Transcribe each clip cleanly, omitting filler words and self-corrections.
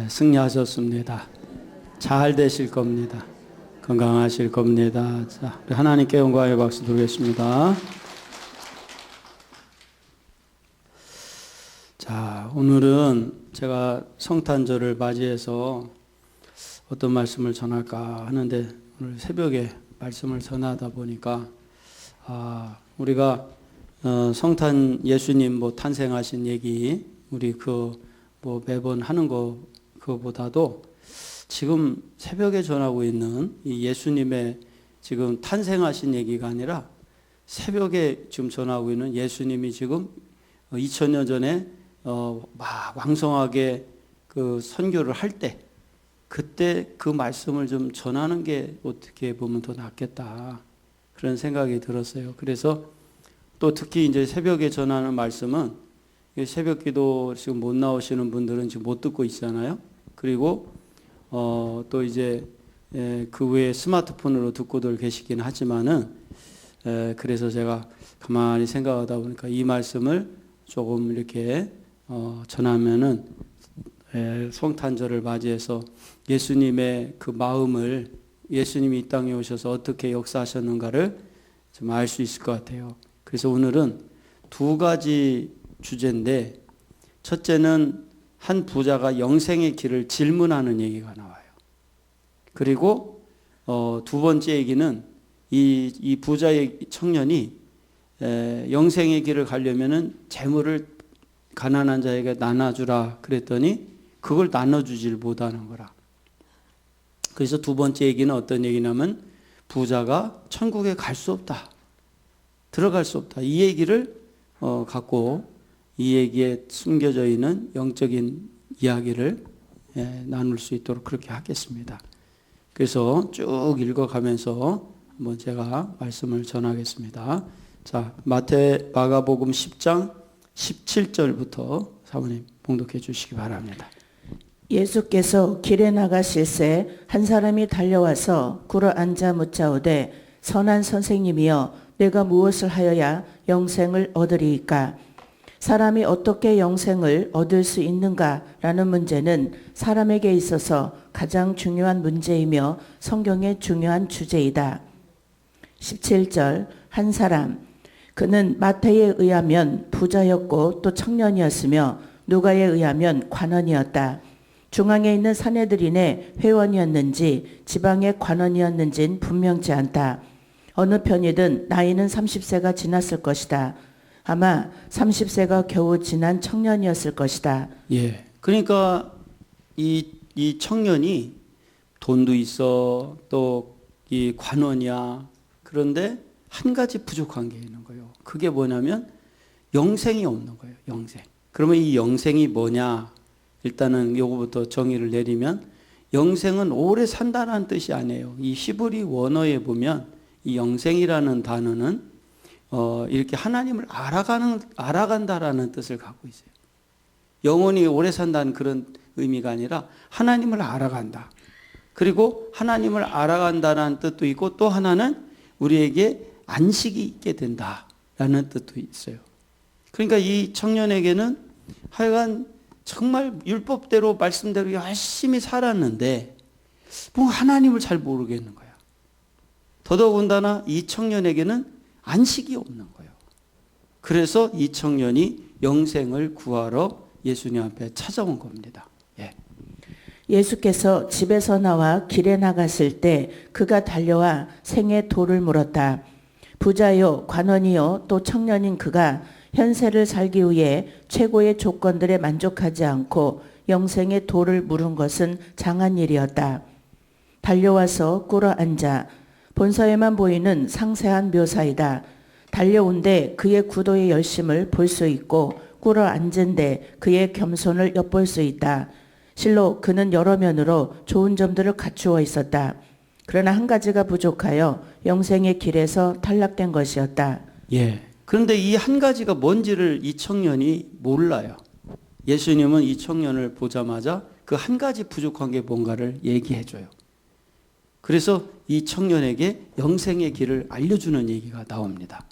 승리하셨습니다. 잘 되실 겁니다. 건강하실 겁니다. 자, 하나님께 영광의 박수 드리겠습니다. 자, 오늘은 제가 성탄절을 맞이해서 어떤 말씀을 전할까 하는데, 오늘 새벽에 말씀을 전하다 보니까 우리가 성탄 예수님 탄생하신 얘기 우리 매번 하는 그거보다도 지금 새벽에 전하고 있는 이 예수님의 지금 탄생하신 얘기가 아니라 새벽에 지금 전하고 있는 예수님이 지금 2000년 전에 막 왕성하게 그 선교를 할 때, 그때 그 말씀을 좀 전하는 게 어떻게 보면 더 낫겠다, 그런 생각이 들었어요. 그래서 또 특히 이제 새벽에 전하는 말씀은, 새벽 기도 지금 못 나오시는 분들은 지금 못 듣고 있잖아요. 그리고 또 이제 그 외에 스마트폰으로 듣고들 계시긴 하지만은, 그래서 제가 가만히 생각하다 보니까 이 말씀을 조금 이렇게 전하면은 성탄절을 맞이해서 예수님의 그 마음을, 예수님이 이 땅에 오셔서 어떻게 역사하셨는가를 좀 알 수 있을 것 같아요. 그래서 오늘은 두 가지 주제인데, 첫째는 한 부자가 영생의 길을 질문하는 얘기가 나와요. 그리고 두 번째 얘기는 이 부자의 청년이 영생의 길을 가려면은 재물을 가난한 자에게 나눠주라 그랬더니 그걸 나눠주질 못하는 거라. 그래서 두 번째 얘기는 어떤 얘기냐면, 부자가 천국에 갈 수 없다, 들어갈 수 없다, 이 얘기를 갖고 이 얘기에 숨겨져 있는 영적인 이야기를 나눌 수 있도록 그렇게 하겠습니다. 그래서 쭉 읽어가면서 한번 제가 말씀을 전하겠습니다. 자, 마가복음 10장 17절부터 사모님 봉독해 주시기 바랍니다. 예수께서 길에 나가실새 한 사람이 달려와서 꿇어 앉아 묻자오되, 선한 선생님이여, 내가 무엇을 하여야 영생을 얻으리이까? 사람이 어떻게 영생을 얻을 수 있는가라는 문제는 사람에게 있어서 가장 중요한 문제이며 성경의 중요한 주제이다. 17절, 한 사람, 그는 마태에 의하면 부자였고 또 청년이었으며 누가에 의하면 관원이었다. 중앙에 있는 사내들인의 회원이었는지 지방의 관원이었는지는 분명치 않다. 어느 편이든 나이는 30세가 지났을 것이다. 아마 30세가 겨우 지난 청년이었을 것이다. 예, 그러니까 이 청년이 돈도 있어, 또 이 관원이야. 그런데 한 가지 부족한 게 있는 거예요. 그게 뭐냐면 영생이 없는 거예요. 영생. 그러면 이 영생이 뭐냐? 일단은 요거부터 정의를 내리면, 영생은 오래 산다는 뜻이 아니에요. 이 히브리 원어에 보면 이 영생이라는 단어는 이렇게 하나님을 알아간다라는 뜻을 갖고 있어요. 영원히 오래 산다는 그런 의미가 아니라 하나님을 알아간다. 그리고 하나님을 알아간다는 뜻도 있고, 또 하나는 우리에게 안식이 있게 된다라는 뜻도 있어요. 그러니까 이 청년에게는 하여간 정말 율법대로 말씀대로 열심히 살았는데 뭐 하나님을 잘 모르겠는 거야. 더더군다나 이 청년에게는 안식이 없는 거예요. 그래서 이 청년이 영생을 구하러 예수님 앞에 찾아온 겁니다. 예수께서 집에서 나와 길에 나갔을 때 그가 달려와 생의 도를 물었다. 부자요, 관원이요, 또 청년인 그가 현세를 살기 위해 최고의 조건들에 만족하지 않고 영생의 도를 물은 것은 장한 일이었다. 달려와서 꿇어 앉아. 본서에만 보이는 상세한 묘사이다. 달려온데 그의 구도의 열심을 볼 수 있고 꿇어 앉은데 그의 겸손을 엿볼 수 있다. 실로 그는 여러 면으로 좋은 점들을 갖추어 있었다. 그러나 한 가지가 부족하여 영생의 길에서 탈락된 것이었다. 그런데 이 한 가지가 뭔지를 이 청년이 몰라요. 예수님은 이 청년을 보자마자 그 한 가지 부족한 게 뭔가를 얘기해 줘요. 그래서 이 청년에게 영생의 길을 알려주는 얘기가 나옵니다.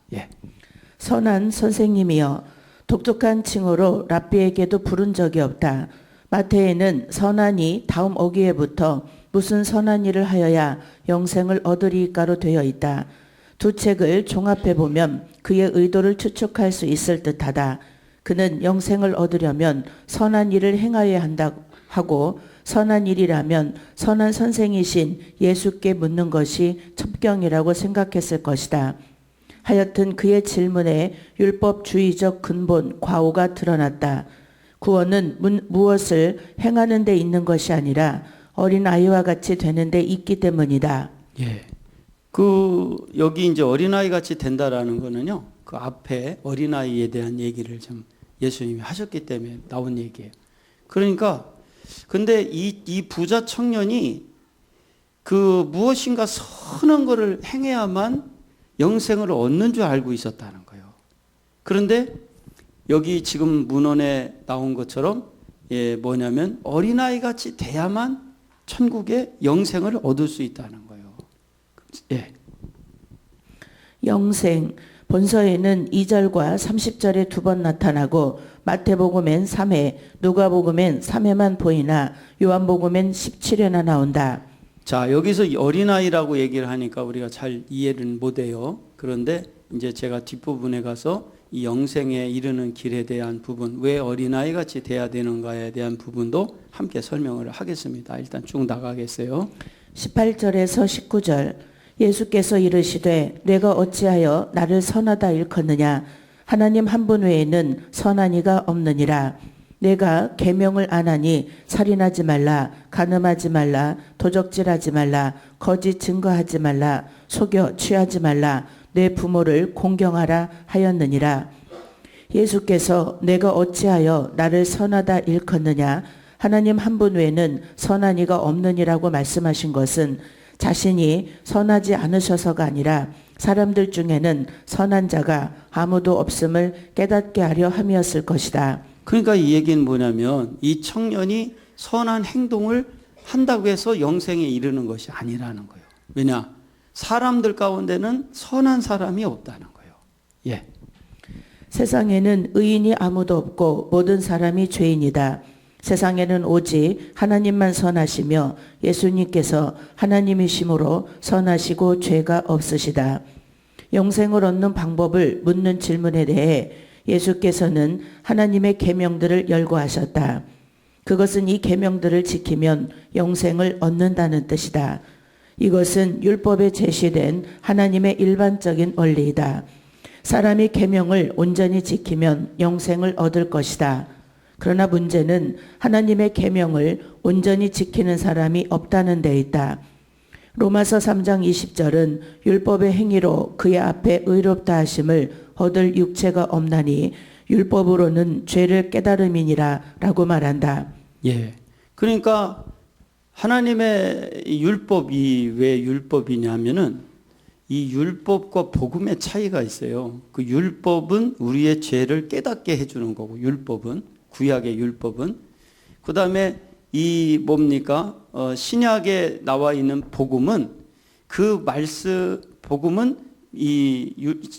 선한 선생님이여, 독특한 칭호로 랍비에게도 부른 적이 없다. 마태에는 선한 이 다음 어귀에부터 무슨 선한 일을 하여야 영생을 얻으리이까로 되어 있다. 두 책을 종합해 보면 그의 의도를 추측할 수 있을 듯하다. 그는 영생을 얻으려면 선한 일을 행하여야 한다 하고 선한 일이라면 선한 선생이신 예수께 묻는 것이 첩경이라고 생각했을 것이다. 하여튼 그의 질문에 율법주의적 근본 과오가 드러났다. 구원은 무엇을 행하는 데 있는 것이 아니라 어린아이와 같이 되는 데 있기 때문이다. 예. 여기 이제 어린아이 같이 된다라는 거는요, 그 앞에 어린아이에 대한 얘기를 좀 예수님이 하셨기 때문에 나온 얘기예요. 그러니까, 근데 이 부자 청년이 그 무엇인가 선한 것을 행해야만 영생을 얻는 줄 알고 있었다는 거예요. 그런데 여기 지금 문헌에 나온 것처럼 뭐냐면 어린아이 같이 돼야만 천국의 영생을 얻을 수 있다는 거예요. 예. 영생 본서에는 2절과 30절에 두 번 나타나고 마태복음엔 3회, 누가복음엔 3회만 보이나 요한복음엔 17회나 나온다. 자, 여기서 어린아이라고 얘기를 하니까 우리가 잘 이해를 못해요. 그런데 이제 제가 뒷부분에 가서 이 영생에 이르는 길에 대한 부분, 왜 어린아이 같이 돼야 되는가에 대한 부분도 함께 설명을 하겠습니다. 일단 쭉 나가겠어요. 18절에서 19절 예수께서 이르시되 내가 어찌하여 나를 선하다 일컫느냐 하나님 한 분 외에는 선한 이가 없느니라. 내가 계명을 안 하니 살인하지 말라, 간음하지 말라, 도적질하지 말라, 거짓 증거하지 말라, 속여 취하지 말라, 내 부모를 공경하라 하였느니라. 예수께서 내가 어찌하여 나를 선하다 일컫느냐 하나님 한 분 외에는 선한 이가 없느니라고 말씀하신 것은 자신이 선하지 않으셔서가 아니라 사람들 중에는 선한 자가 아무도 없음을 깨닫게 하려 함이었을 것이다. 그러니까 이 얘기는 뭐냐면 이 청년이 선한 행동을 한다고 해서 영생에 이르는 것이 아니라는 거예요. 왜냐? 사람들 가운데는 선한 사람이 없다는 거예요. 예. 세상에는 의인이 아무도 없고 모든 사람이 죄인이다. 세상에는 오직 하나님만 선하시며 예수님께서 하나님이심으로 선하시고 죄가 없으시다. 영생을 얻는 방법을 묻는 질문에 대해 예수께서는 하나님의 계명들을 열거하셨다. 그것은 이 계명들을 지키면 영생을 얻는다는 뜻이다. 이것은 율법에 제시된 하나님의 일반적인 원리이다. 사람이 계명을 온전히 지키면 영생을 얻을 것이다. 그러나 문제는 하나님의 계명을 온전히 지키는 사람이 없다는 데 있다. 로마서 3장 20절은 율법의 행위로 그의 앞에 의롭다 하심을 얻을 육체가 없나니 율법으로는 죄를 깨달음이니라 라고 말한다. 예. 그러니까 하나님의 율법이 왜 율법이냐면은 이 율법과 복음의 차이가 있어요. 그 율법은 우리의 죄를 깨닫게 해주는 거고, 율법은, 구약의 율법은. 그 다음에 이 뭡니까? 신약에 나와 있는 복음은 복음은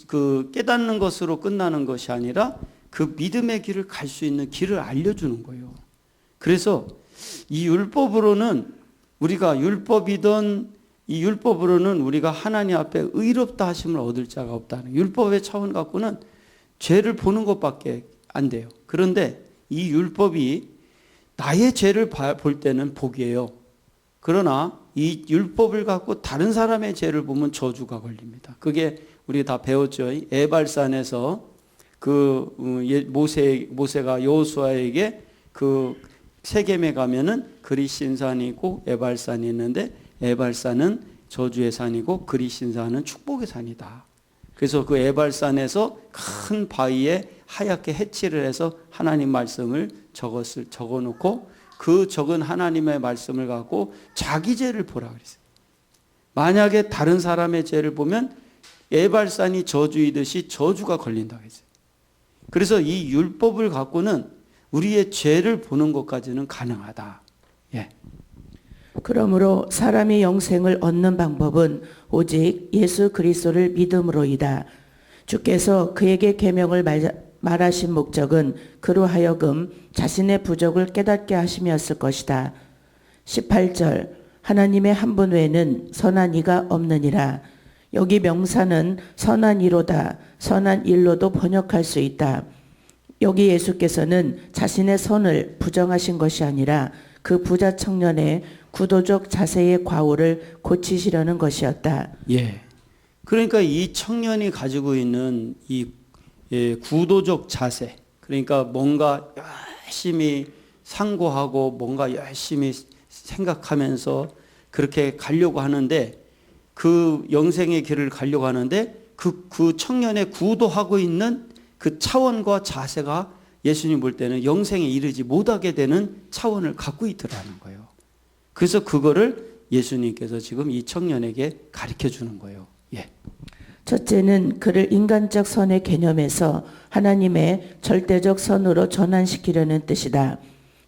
그 깨닫는 것으로 끝나는 것이 아니라 그 믿음의 길을 갈 수 있는 길을 알려주는 거예요. 그래서 이 율법으로는 우리가 이 율법으로는 우리가 하나님 앞에 의롭다 하심을 얻을 자가 없다는, 율법의 차원 갖고는 죄를 보는 것밖에 안 돼요. 그런데 이 율법이 나의 죄를 볼 때는 복이에요. 그러나 이 율법을 갖고 다른 사람의 죄를 보면 저주가 걸립니다. 그게 우리 다 배웠죠. 에발산에서 모세가 여호수아에게 그 세겜에 가면은 그리신산이 있고 에발산이 있는데, 에발산은 저주의 산이고 그리신산은 축복의 산이다. 그래서 그 에발산에서 큰 바위에 하얗게 해칠을 해서 하나님 말씀을 적어놓고 그 적은 하나님의 말씀을 갖고 자기 죄를 보라 그랬어요. 만약에 다른 사람의 죄를 보면 에발산이 저주이듯이 저주가 걸린다 그랬어요. 그래서 이 율법을 갖고는 우리의 죄를 보는 것까지는 가능하다. 예. 그러므로 사람이 영생을 얻는 방법은 오직 예수 그리스도를 믿음으로이다. 주께서 그에게 계명을 말하신 목적은 그로 하여금 자신의 부족을 깨닫게 하심이었을 것이다. 18절 하나님의 한 분 외에는 선한 이가 없느니라. 여기 명사는 선한 이로다, 선한 일로도 번역할 수 있다. 여기 예수께서는 자신의 선을 부정하신 것이 아니라 그 부자 청년의 구도적 자세의 과오를 고치시려는 것이었다. 예. 그러니까 이 청년이 가지고 있는 이 구도적 자세, 그러니까 뭔가 열심히 상고하고 뭔가 열심히 생각하면서 그렇게 가려고 하는데, 그 영생의 길을 가려고 하는데 그 청년의 구도하고 있는 그 차원과 자세가 예수님 볼 때는 영생에 이르지 못하게 되는 차원을 갖고 있더라는 거예요. 그래서 그거를 예수님께서 지금 이 청년에게 가르쳐 주는 거예요. 예. 첫째는 그를 인간적 선의 개념에서 하나님의 절대적 선으로 전환시키려는 뜻이다.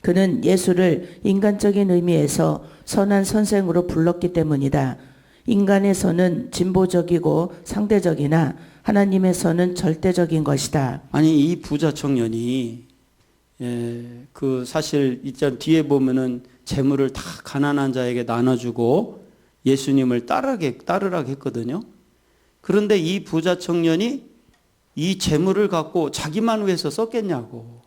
그는 예수를 인간적인 의미에서 선한 선생으로 불렀기 때문이다. 인간의 선은 진보적이고 상대적이나 하나님의 선은 절대적인 것이다. 아니, 이 부자 청년이 그 사실 있잖아, 뒤에 보면은 재물을 다 가난한 자에게 나눠주고 예수님을 따르라고 했거든요. 그런데 이 부자 청년이 이 재물을 갖고 자기만 위해서 썼겠냐고.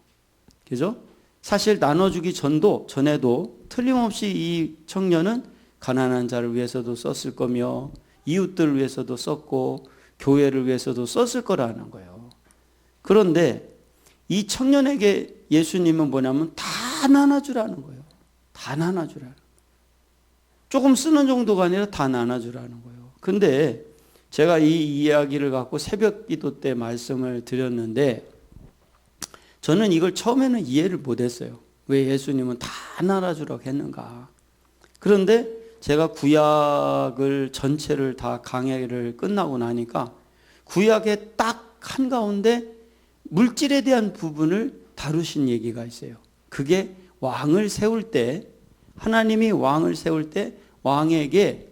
그죠? 사실 나눠주기 전에도 틀림없이 이 청년은 가난한 자를 위해서도 썼을 거며 이웃들을 위해서도 썼고 교회를 위해서도 썼을 거라는 거예요. 그런데 이 청년에게 예수님은 뭐냐면 다 나눠주라는 거예요. 다 나눠주라는 거예요. 조금 쓰는 정도가 아니라 다 나눠주라는 거예요. 근데 제가 이 이야기를 갖고 새벽 기도 때 말씀을 드렸는데, 저는 이걸 처음에는 이해를 못했어요. 왜 예수님은 다 나눠주라고 했는가. 그런데 제가 구약을 전체를 다 강해를 끝나고 나니까 구약의 딱 한가운데 물질에 대한 부분을 다루신 얘기가 있어요. 그게 왕을 세울 때, 하나님이 왕을 세울 때 왕에게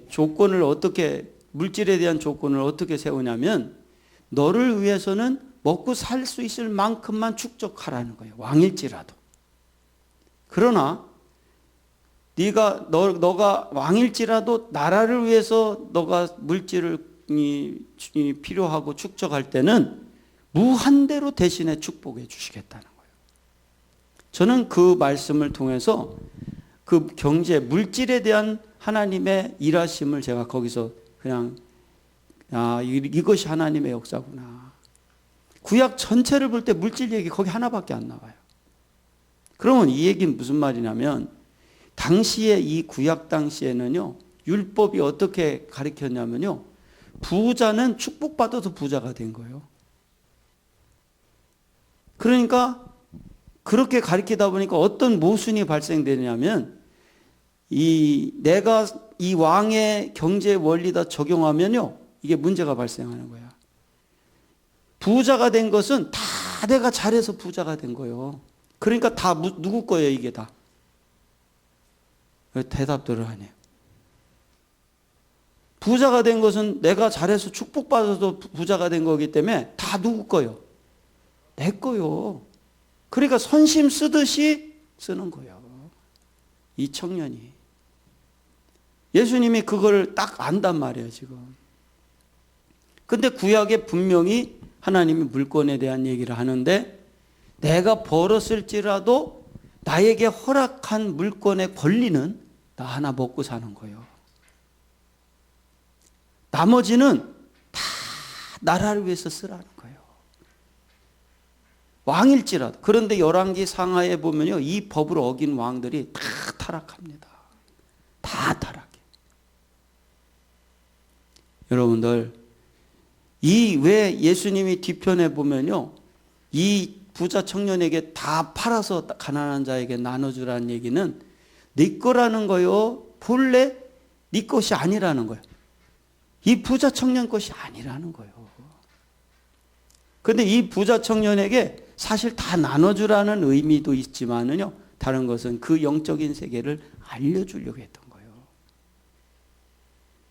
조건을 어떻게, 물질에 대한 조건을 어떻게 세우냐면, 너를 위해서는 먹고 살 수 있을 만큼만 축적하라는 거예요. 왕일지라도. 그러나 너가 왕일지라도 나라를 위해서 너가 물질을 필요하고 축적할 때는 무한대로 대신에 축복해 주시겠다는 거예요. 저는 그 말씀을 통해서 그 경제, 물질에 대한 하나님의 일하심을 제가 거기서 그냥 이것이 하나님의 역사구나. 구약 전체를 볼 때 물질 얘기 거기 하나밖에 안 나와요. 그러면 이 얘기는 무슨 말이냐면, 당시에 이 구약 당시에는요, 율법이 어떻게 가르쳤냐면요, 부자는 축복받아서 부자가 된 거예요. 그러니까 그렇게 가르치다 보니까 어떤 모순이 발생되냐면, 내가 이 왕의 경제 원리다 적용하면요, 이게 문제가 발생하는 거야. 부자가 된 것은 다 내가 잘해서 부자가 된 거예요. 그러니까 다 누구 거예요, 이게 다? 대답들을 하네요. 부자가 된 것은 내가 잘해서 축복받아서 부자가 된 거기 때문에 다 누구 거요? 내 거요. 그러니까 선심 쓰듯이 쓰는 거예요. 이 청년이. 예수님이 그걸 딱 안단 말이에요, 지금. 근데 구약에 분명히 하나님이 물권에 대한 얘기를 하는데, 내가 벌었을지라도 나에게 허락한 물권의 권리는 나 하나 먹고 사는 거예요. 나머지는 다 나라를 위해서 쓰라는 거예요. 왕일지라도. 그런데 열왕기 상하에 보면요, 이 법을 어긴 왕들이 다 타락합니다. 다 타락해. 여러분들, 왜 예수님이 뒤편에 보면요, 이 부자 청년에게 다 팔아서 가난한 자에게 나눠주라는 얘기는 네 거라는 거요, 본래 네 것이 아니라는 거예요. 이 부자 청년 것이 아니라는 거예요. 그런데 이 부자 청년에게 사실 다 나눠주라는 의미도 있지만은요, 다른 것은 그 영적인 세계를 알려주려고 했던 거예요.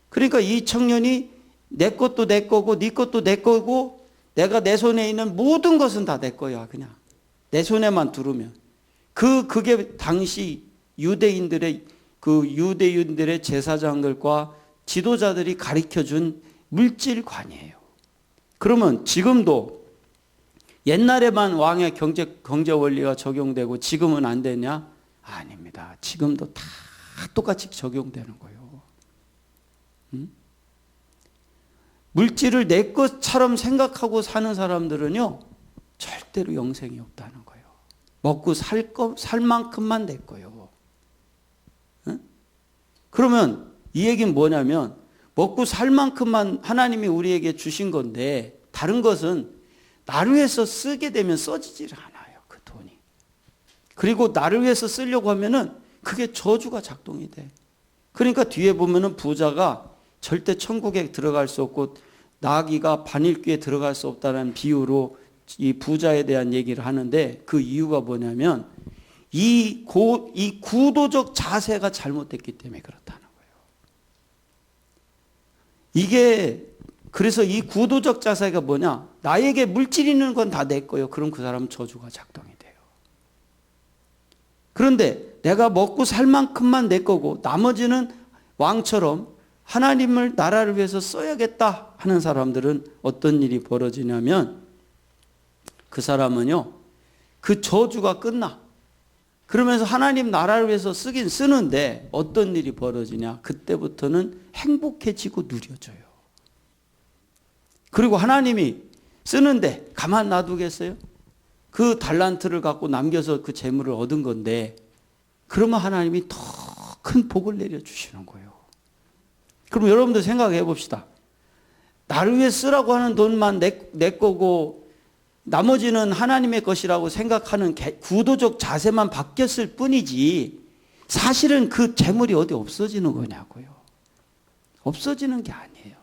그러니까 이 청년이 내 것도 내 거고 네 것도 내 거고 내가 내 손에 있는 모든 것은 다 내 거야. 그냥 내 손에만 두르면. 그게 당시 유대인들의 제사장들과 지도자들이 가르쳐준 물질관이에요. 그러면 지금도 옛날에만 왕의 경제 원리가 적용되고 지금은 안 되냐? 아닙니다. 지금도 다 똑같이 적용되는 거예요. 물질을 내 것처럼 생각하고 사는 사람들은요, 절대로 영생이 없다는 거예요. 먹고 살 만큼만 내 거예요. 그러면 이 얘기는 뭐냐면, 먹고 살 만큼만 하나님이 우리에게 주신 건데, 다른 것은 나를 위해서 쓰게 되면 써지질 않아요, 그 돈이. 그리고 나를 위해서 쓰려고 하면은 그게 저주가 작동이 돼. 그러니까 뒤에 보면은 부자가 절대 천국에 들어갈 수 없고 나귀가 반일귀에 들어갈 수 없다는 비유로 이 부자에 대한 얘기를 하는데, 그 이유가 뭐냐면 이 구도적 자세가 잘못됐기 때문에 그렇다는 거예요. 이게 그래서 이 구도적 자세가 뭐냐? 나에게 물질 있는 건 다 내 거예요. 그럼 그 사람은 저주가 작동이 돼요. 그런데 내가 먹고 살 만큼만 내 거고 나머지는 왕처럼 하나님을 나라를 위해서 써야겠다 하는 사람들은 어떤 일이 벌어지냐면, 그 사람은요, 그 저주가 끝나. 그러면서 하나님 나라를 위해서 쓰긴 쓰는데 어떤 일이 벌어지냐? 그때부터는 행복해지고 누려져요. 그리고 하나님이 쓰는데 가만 놔두겠어요? 그 달란트를 갖고 남겨서 그 재물을 얻은 건데, 그러면 하나님이 더 큰 복을 내려주시는 거예요. 그럼 여러분들 생각해 봅시다. 나를 위해 쓰라고 하는 돈만 내 거고 나머지는 하나님의 것이라고 생각하는 구도적 자세만 바뀌었을 뿐이지, 사실은 그 재물이 어디 없어지는 거냐고요. 없어지는 게 아니에요.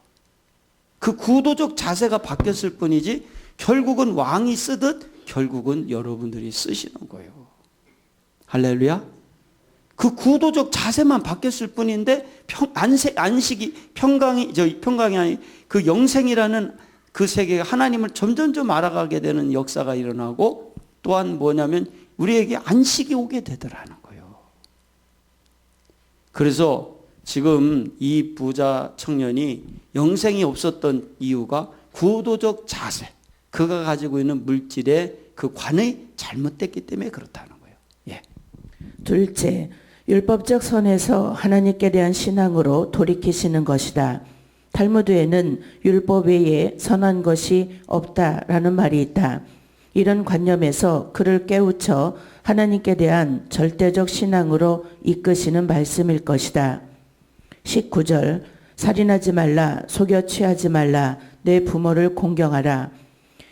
그 구도적 자세가 바뀌었을 뿐이지 결국은 왕이 쓰듯 결국은 여러분들이 쓰시는 거예요. 할렐루야. 그 구도적 자세만 바뀌었을 뿐인데 평강이 아니 그 영생이라는 그 세계가 하나님을 점점점 알아가게 되는 역사가 일어나고, 또한 뭐냐면 우리에게 안식이 오게 되더라는 거예요. 그래서 지금 이 부자 청년이 영생이 없었던 이유가 구도적 자세, 그가 가지고 있는 물질의 그 관이 잘못됐기 때문에 그렇다는 거예요. 예. 둘째, 율법적 선에서 하나님께 대한 신앙으로 돌이키시는 것이다. 탈무드에는 율법 외에 선한 것이 없다라는 말이 있다. 이런 관념에서 그를 깨우쳐 하나님께 대한 절대적 신앙으로 이끄시는 말씀일 것이다. 19절, 살인하지 말라, 속여 취하지 말라, 내 부모를 공경하라.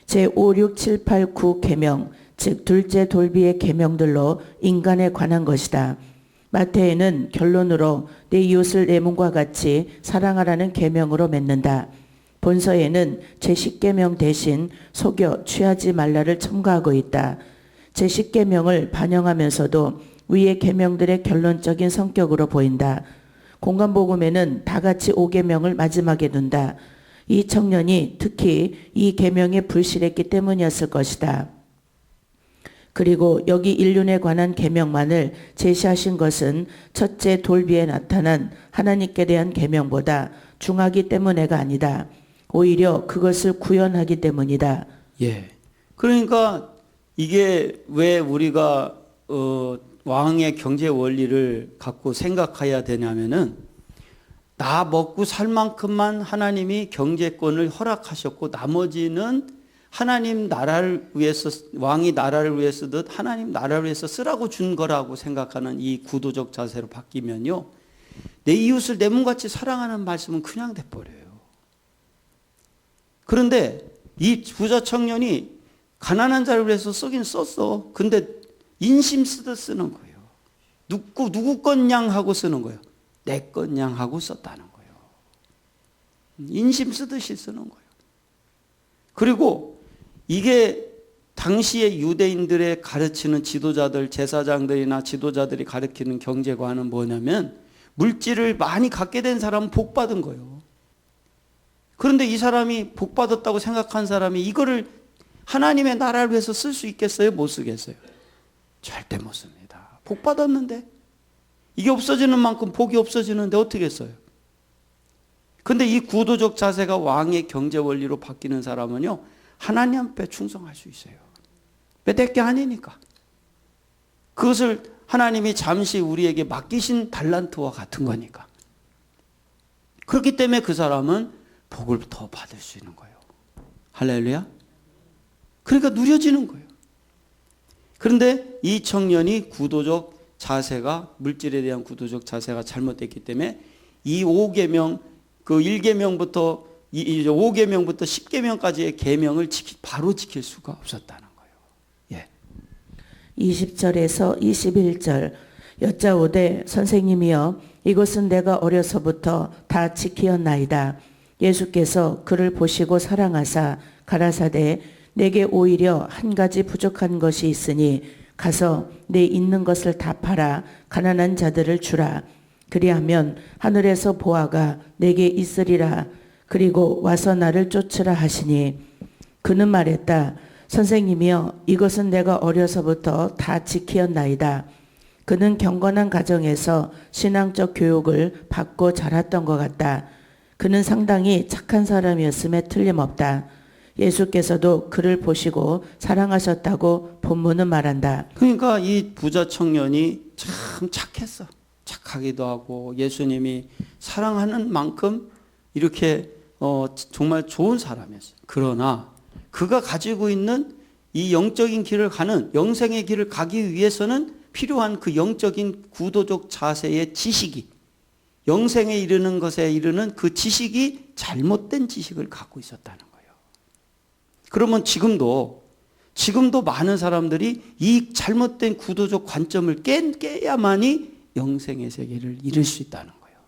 제5, 6, 7, 8, 9 계명, 즉 둘째 돌비의 계명들로 인간에 관한 것이다. 마태에는 결론으로 내 이웃을 내 몸과 같이 사랑하라는 계명으로 맺는다. 본서에는 제10계명 대신 속여 취하지 말라를 첨가하고 있다. 제10계명을 반영하면서도 위의 계명들의 결론적인 성격으로 보인다. 공간복음에는 다같이 5계명을 마지막에 둔다. 이 청년이 특히 이 계명에 불실했기 때문이었을 것이다. 그리고 여기 인륜에 관한 계명만을 제시하신 것은 첫째 돌비에 나타난 하나님께 대한 계명보다 중하기 때문에가 아니다. 오히려 그것을 구현하기 때문이다. 예. 그러니까 이게 왜 우리가 왕의 경제 원리를 갖고 생각해야 되냐면은, 나 먹고 살 만큼만 하나님이 경제권을 허락하셨고 나머지는 하나님 나라를 위해서, 왕이 나라를 위해 쓰듯 하나님 나라를 위해서 쓰라고 준 거라고 생각하는 이 구도적 자세로 바뀌면요, 내 이웃을 내 몸같이 사랑하는 말씀은 그냥 돼버려요. 그런데 이 부자 청년이 가난한 자를 위해서 쓰긴 썼어. 근데 인심 쓰듯 쓰는 거예요. 누구 것냥 하고 쓰는 거예요. 내 것냥 하고 썼다는 거예요. 인심 쓰듯이 쓰는 거예요. 그리고 이게 당시의 유대인들의 가르치는 지도자들, 제사장들이나 지도자들이 가르치는 경제관은 뭐냐면, 물질을 많이 갖게 된 사람은 복 받은 거예요. 그런데 이 사람이 복 받았다고 생각한 사람이 이거를 하나님의 나라를 위해서 쓸 수 있겠어요? 못 쓰겠어요? 절대 못 씁니다. 복 받았는데 이게 없어지는 만큼 복이 없어지는데 어떻게 써요? 근데 이 구도적 자세가 왕의 경제 원리로 바뀌는 사람은요, 하나님 앞에 충성할 수 있어요. 왜? 내게 아니니까. 그것을 하나님이 잠시 우리에게 맡기신 달란트와 같은 거니까. 그렇기 때문에 그 사람은 복을 더 받을 수 있는 거예요. 할렐루야. 그러니까 누려지는 거예요. 그런데 이 청년이 구도적 자세가, 물질에 대한 구도적 자세가 잘못됐기 때문에 이 5계명, 그 1계명부터 5계명부터 10계명까지의 계명을 바로 지킬 수가 없었다는 거예요. 예. 20절에서 21절 여짜오되 선생님이여 이것은 내가 어려서부터 다 지키었나이다. 예수께서 그를 보시고 사랑하사 가라사대 내게 오히려 한 가지 부족한 것이 있으니 가서 내 있는 것을 다 팔아 가난한 자들을 주라. 그리하면 하늘에서 보아가 내게 있으리라. 그리고 와서 나를 쫓으라 하시니 그는 말했다. 선생님이여 이것은 내가 어려서부터 다 지키었나이다. 그는 경건한 가정에서 신앙적 교육을 받고 자랐던 것 같다. 그는 상당히 착한 사람이었음에 틀림없다. 예수께서도 그를 보시고 사랑하셨다고 본문은 말한다. 그러니까 이 부자 청년이 참 착했어. 착하기도 하고 예수님이 사랑하는 만큼 이렇게 정말 좋은 사람이었어요. 그러나 그가 가지고 있는 이 영적인 길을 가는, 영생의 길을 가기 위해서는 필요한 그 영적인 구도적 자세의 지식이, 영생에 이르는 것에 이르는 그 지식이 잘못된 지식을 갖고 있었다는 거예요. 그러면 지금도 많은 사람들이 이 잘못된 구도적 관점을 깨야만이 영생의 세계를 이룰 수 있다는 거예요.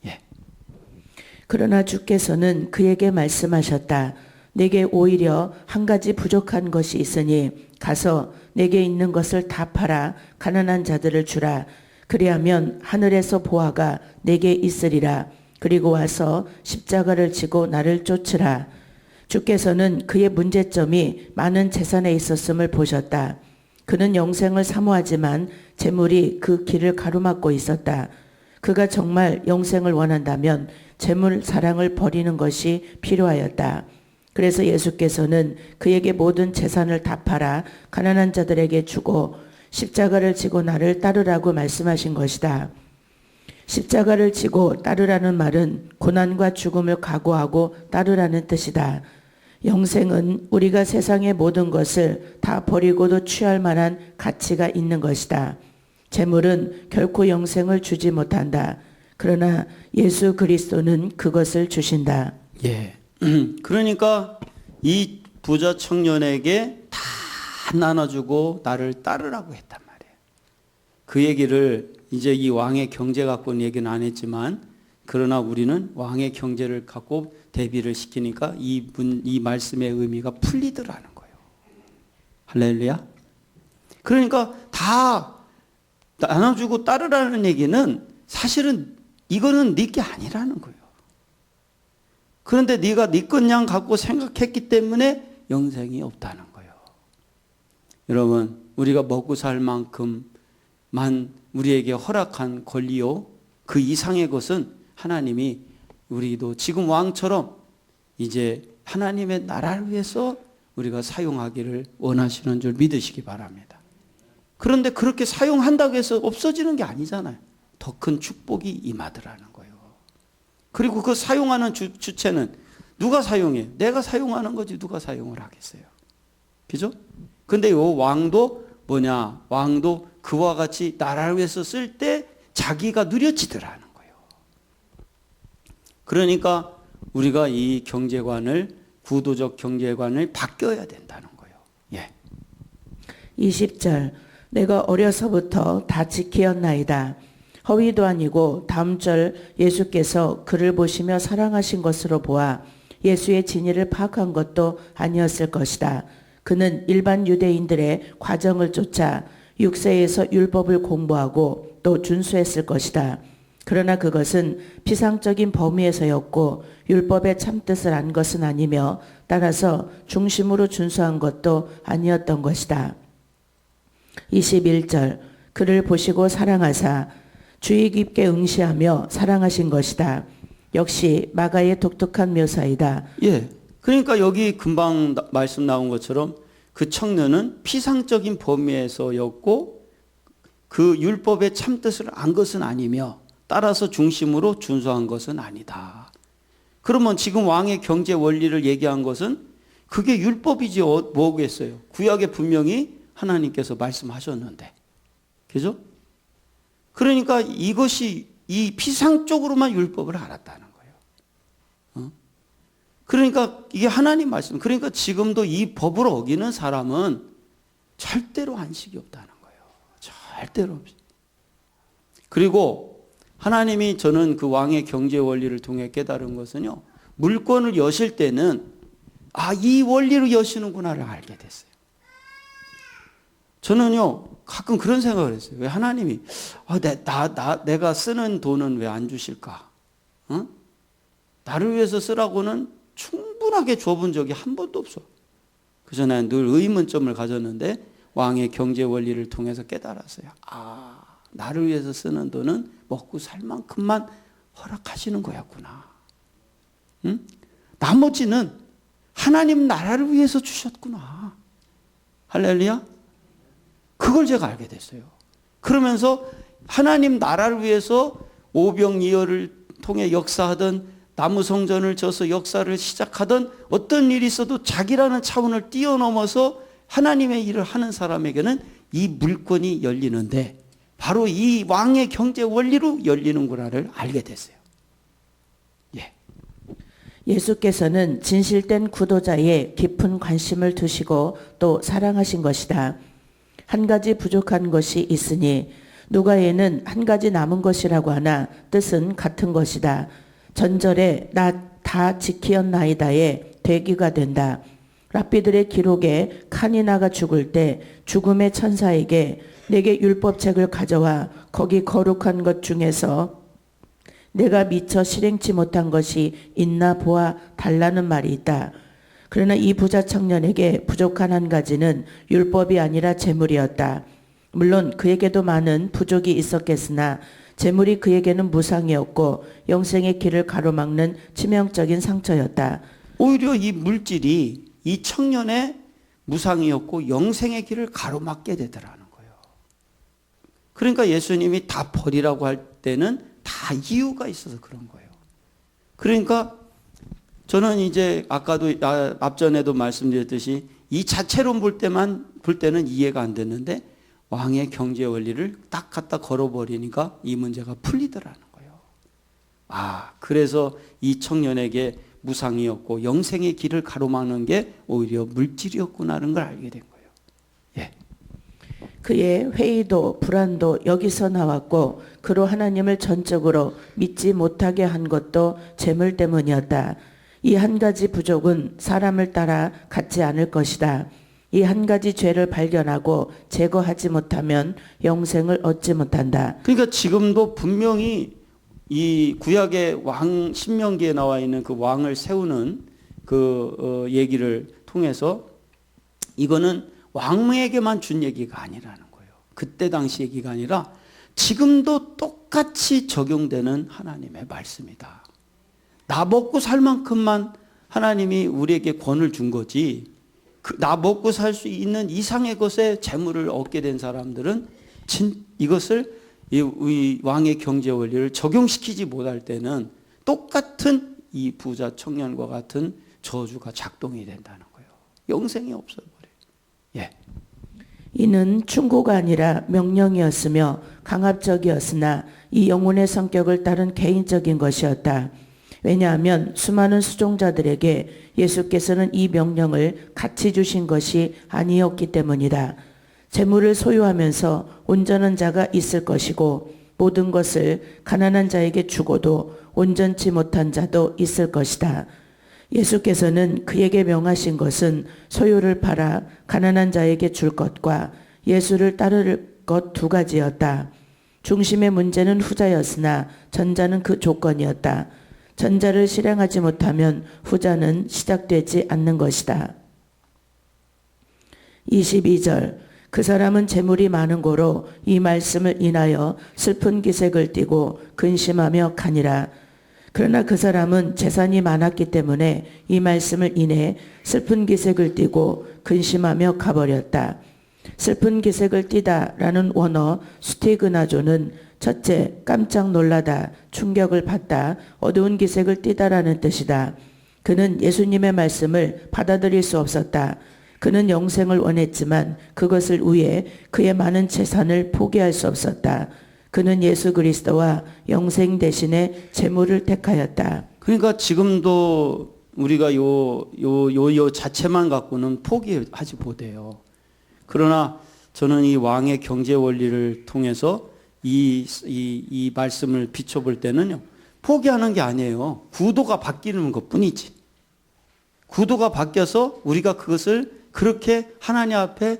예. 그러나 주께서는 그에게 말씀하셨다. 내게 오히려 한 가지 부족한 것이 있으니 가서 내게 있는 것을 다 팔아 가난한 자들을 주라. 그리하면 하늘에서 보아가 내게 있으리라. 그리고 와서 십자가를 지고 나를 쫓으라. 주께서는 그의 문제점이 많은 재산에 있었음을 보셨다. 그는 영생을 사모하지만 재물이 그 길을 가로막고 있었다. 그가 정말 영생을 원한다면 재물 사랑을 버리는 것이 필요하였다. 그래서 예수께서는 그에게 모든 재산을 다 팔아 가난한 자들에게 주고 십자가를 지고 나를 따르라고 말씀하신 것이다. 십자가를 지고 따르라는 말은 고난과 죽음을 각오하고 따르라는 뜻이다. 영생은 우리가 세상의 모든 것을 다 버리고도 취할 만한 가치가 있는 것이다. 재물은 결코 영생을 주지 못한다. 그러나 예수 그리스도는 그것을 주신다. 예. 그러니까 이 부자 청년에게 다 나눠주고 나를 따르라고 했단 말이에요. 그 얘기를 이제 이 왕의 경제 갖고는 얘기는 안 했지만, 그러나 우리는 왕의 경제를 갖고 대비를 시키니까 이 말씀의 의미가 풀리더라는 거예요. 할렐루야. 그러니까 다 나눠주고 따르라는 얘기는 사실은 이거는 네 게 아니라는 거예요. 그런데 네가 네 것냥 갖고 생각했기 때문에 영생이 없다는 거예요. 여러분, 우리가 먹고 살 만큼만 우리에게 허락한 권리요, 그 이상의 것은 하나님이 우리도 지금 왕처럼 이제 하나님의 나라를 위해서 우리가 사용하기를 원하시는 줄 믿으시기 바랍니다. 그런데 그렇게 사용한다고 해서 없어지는 게 아니잖아요. 더 큰 축복이 임하더라는 거예요. 그리고 그 사용하는 주체는 누가 사용해? 내가 사용하는 거지 누가 사용을 하겠어요. 그죠? 근데 이 왕도 뭐냐? 왕도 그와 같이 나라를 위해서 쓸 때 자기가 누려지더라는 거예요. 그러니까 우리가 이 경제관을, 구도적 경제관을 바뀌어야 된다는 거예요. 예. 20절 내가 어려서부터 다 지키었나이다. 허위도 아니고 다음 절 예수께서 그를 보시며 사랑하신 것으로 보아 예수의 진의를 파악한 것도 아니었을 것이다. 그는 일반 유대인들의 과정을 쫓아 6세에서 율법을 공부하고 또 준수했을 것이다. 그러나 그것은 피상적인 범위에서였고 율법의 참뜻을 안 것은 아니며 따라서 중심으로 준수한 것도 아니었던 것이다. 21절 그를 보시고 사랑하사 주의 깊게 응시하며 사랑하신 것이다. 역시 마가의 독특한 묘사이다. 예. 그러니까 여기 금방 말씀 나온 것처럼 그 청년은 피상적인 범위에서였고 그 율법의 참뜻을 안 것은 아니며 따라서 중심으로 준수한 것은 아니다. 그러면 지금 왕의 경제 원리를 얘기한 것은 그게 율법이지 뭐겠어요. 구약에 분명히 하나님께서 말씀하셨는데. 그죠? 그러니까 이것이 이 피상적으로만 율법을 알았다는 거예요. 그러니까 이게 하나님 말씀. 그러니까 지금도 이 법을 어기는 사람은 절대로 안식이 없다는 거예요. 절대로 없어요. 그리고 하나님이 저는 그 왕의 경제 원리를 통해 깨달은 것은요. 물건을 여실 때는 이 원리로 여시는구나를 알게 됐어요. 저는요. 가끔 그런 생각을 했어요. 왜 하나님이 내가 쓰는 돈은 왜 안 주실까? 나를 위해서 쓰라고는 충분하게 줘본 적이 한 번도 없어. 그래서 나는 늘 의문점을 가졌는데 왕의 경제 원리를 통해서 깨달았어요. 나를 위해서 쓰는 돈은 먹고 살 만큼만 허락하시는 거였구나. 나머지는 하나님 나라를 위해서 주셨구나. 할렐루야. 그걸 제가 알게 됐어요. 그러면서 하나님 나라를 위해서 오병이어를 통해 역사하던 나무 성전을 져서 역사를 시작하던 어떤 일이 있어도 자기라는 차원을 뛰어넘어서 하나님의 일을 하는 사람에게는 이 물건이 열리는데 바로 이 왕의 경제 원리로 열리는구나를 알게 됐어요. 예. 예수께서는 진실된 구도자에 깊은 관심을 두시고 또 사랑하신 것이다. 한 가지 부족한 것이 있으니 누가에는 한 가지 남은 것이라고 하나 뜻은 같은 것이다. 전절에 나 다 지키었나이다의 되기가 된다. 랍비들의 기록에 카니나가 죽을 때 죽음의 천사에게 내게 율법책을 가져와 거기 거룩한 것 중에서 내가 미처 실행치 못한 것이 있나 보아 달라는 말이 있다. 그러나 이 부자 청년에게 부족한 한 가지는 율법이 아니라 재물이었다. 물론 그에게도 많은 부족이 있었겠으나 재물이 그에게는 무상이었고 영생의 길을 가로막는 치명적인 상처였다. 오히려 이 물질이 이 청년의 무상이었고 영생의 길을 가로막게 되더라는 거예요. 그러니까 예수님이 다 버리라고 할 때는 다 이유가 있어서 그런 거예요. 그러니까 저는 이제 아까도 앞전에도 말씀드렸듯이 이 자체로 볼 때는 이해가 안 됐는데 왕의 경제 원리를 딱 갖다 걸어버리니까 이 문제가 풀리더라는 거예요. 그래서 이 청년에게 무상이었고 영생의 길을 가로막는 게 오히려 물질이었구나라는 걸 알게 된 거예요. 예. 그의 회의도 불안도 여기서 나왔고 그로 하나님을 전적으로 믿지 못하게 한 것도 재물 때문이었다. 이 한 가지 부족은 사람을 따라 갖지 않을 것이다. 이 한 가지 죄를 발견하고 제거하지 못하면 영생을 얻지 못한다. 그러니까 지금도 분명히 이 구약의 왕 신명기에 나와 있는 그 왕을 세우는 그 얘기를 통해서 이거는 왕에게만 준 얘기가 아니라는 거예요. 그때 당시 얘기가 아니라 지금도 똑같이 적용되는 하나님의 말씀이다. 나 먹고 살 만큼만 하나님이 우리에게 권을 준 거지 나 먹고 살 수 있는 이상의 것에 재물을 얻게 된 사람들은 이것을 이 왕의 경제 원리를 적용시키지 못할 때는 똑같은 이 부자 청년과 같은 저주가 작동이 된다는 거예요. 영생이 없어버려요. 예. 이는 충고가 아니라 명령이었으며 강압적이었으나 이 영혼의 성격을 따른 개인적인 것이었다. 왜냐하면 수많은 수종자들에게 예수께서는 이 명령을 같이 주신 것이 아니었기 때문이다. 재물을 소유하면서 온전한 자가 있을 것이고 모든 것을 가난한 자에게 주고도 온전치 못한 자도 있을 것이다. 예수께서는 그에게 명하신 것은 소유를 팔아 가난한 자에게 줄 것과 예수를 따를 것 두 가지였다. 중심의 문제는 후자였으나 전자는 그 조건이었다. 전자를 실행하지 못하면 후자는 시작되지 않는 것이다. 22절 그 사람은 재물이 많은 고로 이 말씀을 인하여 슬픈 기색을 띠고 근심하며 가니라. 그러나 그 사람은 재산이 많았기 때문에 이 말씀을 인해 슬픈 기색을 띠고 근심하며 가버렸다. 슬픈 기색을 띠다라는 원어 스티그나조는 첫째, 깜짝 놀라다, 충격을 받다, 어두운 기색을 띠다라는 뜻이다. 그는 예수님의 말씀을 받아들일 수 없었다. 그는 영생을 원했지만 그것을 위해 그의 많은 재산을 포기할 수 없었다. 그는 예수 그리스도와 영생 대신에 재물을 택하였다. 그러니까 지금도 우리가 요 자체만 갖고는 포기하지 못해요. 그러나 저는 이 왕의 경제 원리를 통해서 이 말씀을 비춰볼 때는요, 포기하는 게 아니에요. 구도가 바뀌는 것 뿐이지. 구도가 바뀌어서 우리가 그것을 그렇게 하나님 앞에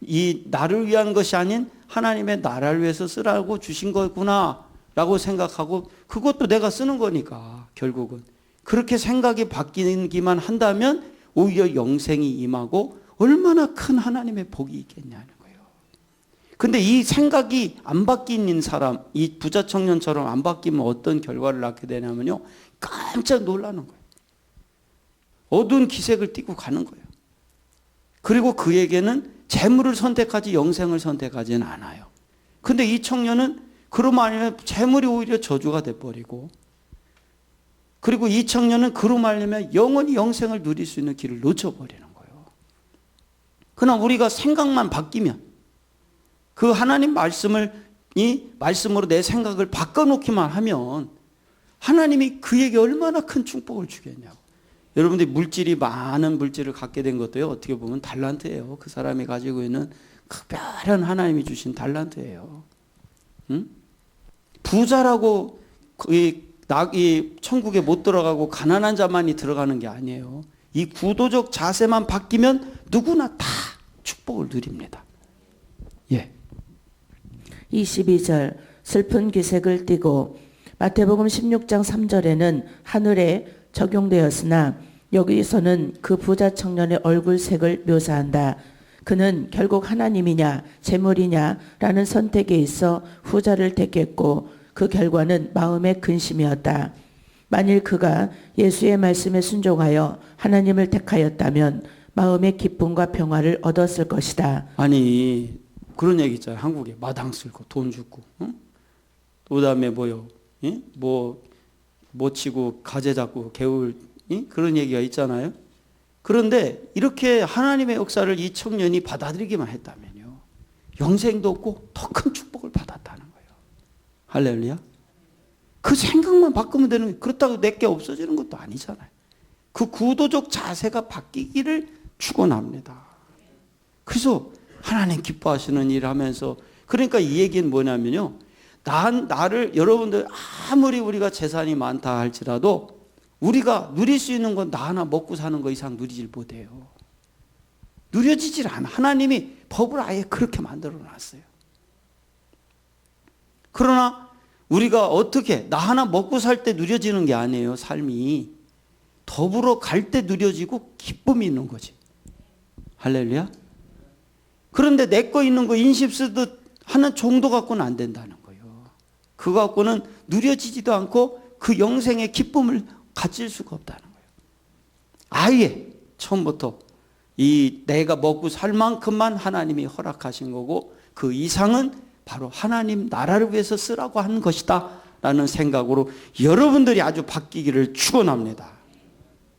이 나를 위한 것이 아닌 하나님의 나라를 위해서 쓰라고 주신 거구나 라고 생각하고, 그것도 내가 쓰는 거니까 결국은 그렇게 생각이 바뀌기만 한다면 오히려 영생이 임하고 얼마나 큰 하나님의 복이 있겠냐는 거예요. 근데 이 생각이 안 바뀌는 사람, 이 부자 청년처럼 안 바뀌면 어떤 결과를 낳게 되냐면요, 깜짝 놀라는 거예요. 어두운 기색을 띠고 가는 거예요. 그리고 그에게는 재물을 선택하지 영생을 선택하지는 않아요. 근데 이 청년은 그로 말하면 재물이 오히려 저주가 돼버리고, 그리고 이 청년은 그로 말하면 영원히 영생을 누릴 수 있는 길을 놓쳐버리는 거예요. 그러나 우리가 생각만 바뀌면, 그 하나님 말씀으로 내 생각을 바꿔놓기만 하면 하나님이 그에게 얼마나 큰 축복을 주겠냐고. 여러분들이 많은 물질을 갖게 된 것도요, 어떻게 보면 달란트예요. 그 사람이 가지고 있는 특별한 하나님이 주신 달란트예요. 응? 부자라고 이 천국에 못 들어가고 가난한 자만이 들어가는 게 아니에요. 이 구도적 자세만 바뀌면 누구나 다 축복을 누립니다. 예. 22절 슬픈 기색을 띠고, 마태복음 16장 3절에는 하늘에 적용되었으나 여기서는 그 부자 청년의 얼굴색을 묘사한다. 그는 결국 하나님이냐 재물이냐 라는 선택에 있어 후자를 택했고, 그 결과는 마음의 근심이었다. 만일 그가 예수의 말씀에 순종하여 하나님을 택하였다면 마음의 기쁨과 평화를 얻었을 것이다. 아니, 그런 얘기 있잖아요. 한국에 마당 쓸고 돈 주고, 응? 그다음에 뭐요? 예? 뭐 치고 가재 잡고 개울, 그런 얘기가 있잖아요. 그런데 이렇게 하나님의 역사를 이 청년이 받아들이기만 했다면요, 영생도 없고 더 큰 축복을 받았다는 거예요. 할렐루야. 그 생각만 바꾸면 되는 거예요. 그렇다고 내게 없어지는 것도 아니잖아요. 그 구도적 자세가 바뀌기를 축원합니다. 그래서 하나님 기뻐하시는 일을 하면서, 그러니까 이 얘기는 뭐냐면요, 나를, 여러분들 아무리 우리가 재산이 많다 할지라도 우리가 누릴 수 있는 건 나 하나 먹고 사는 거 이상 누리질 못해요. 누려지질 않아. 하나님이 법을 아예 그렇게 만들어 놨어요. 그러나 우리가 어떻게 나 하나 먹고 살 때 누려지는 게 아니에요. 삶이 더불어 갈 때 누려지고 기쁨이 있는 거지. 할렐루야. 그런데 내 거 있는 거 인십 쓰듯 하는 정도 갖고는 안 된다는 거예요. 그거 갖고는 누려지지도 않고 그 영생의 기쁨을 가질 수가 없다는 거예요. 아예 처음부터 이 내가 먹고 살 만큼만 하나님이 허락하신 거고, 그 이상은 바로 하나님 나라를 위해서 쓰라고 하는 것이다 라는 생각으로 여러분들이 아주 바뀌기를 축원합니다.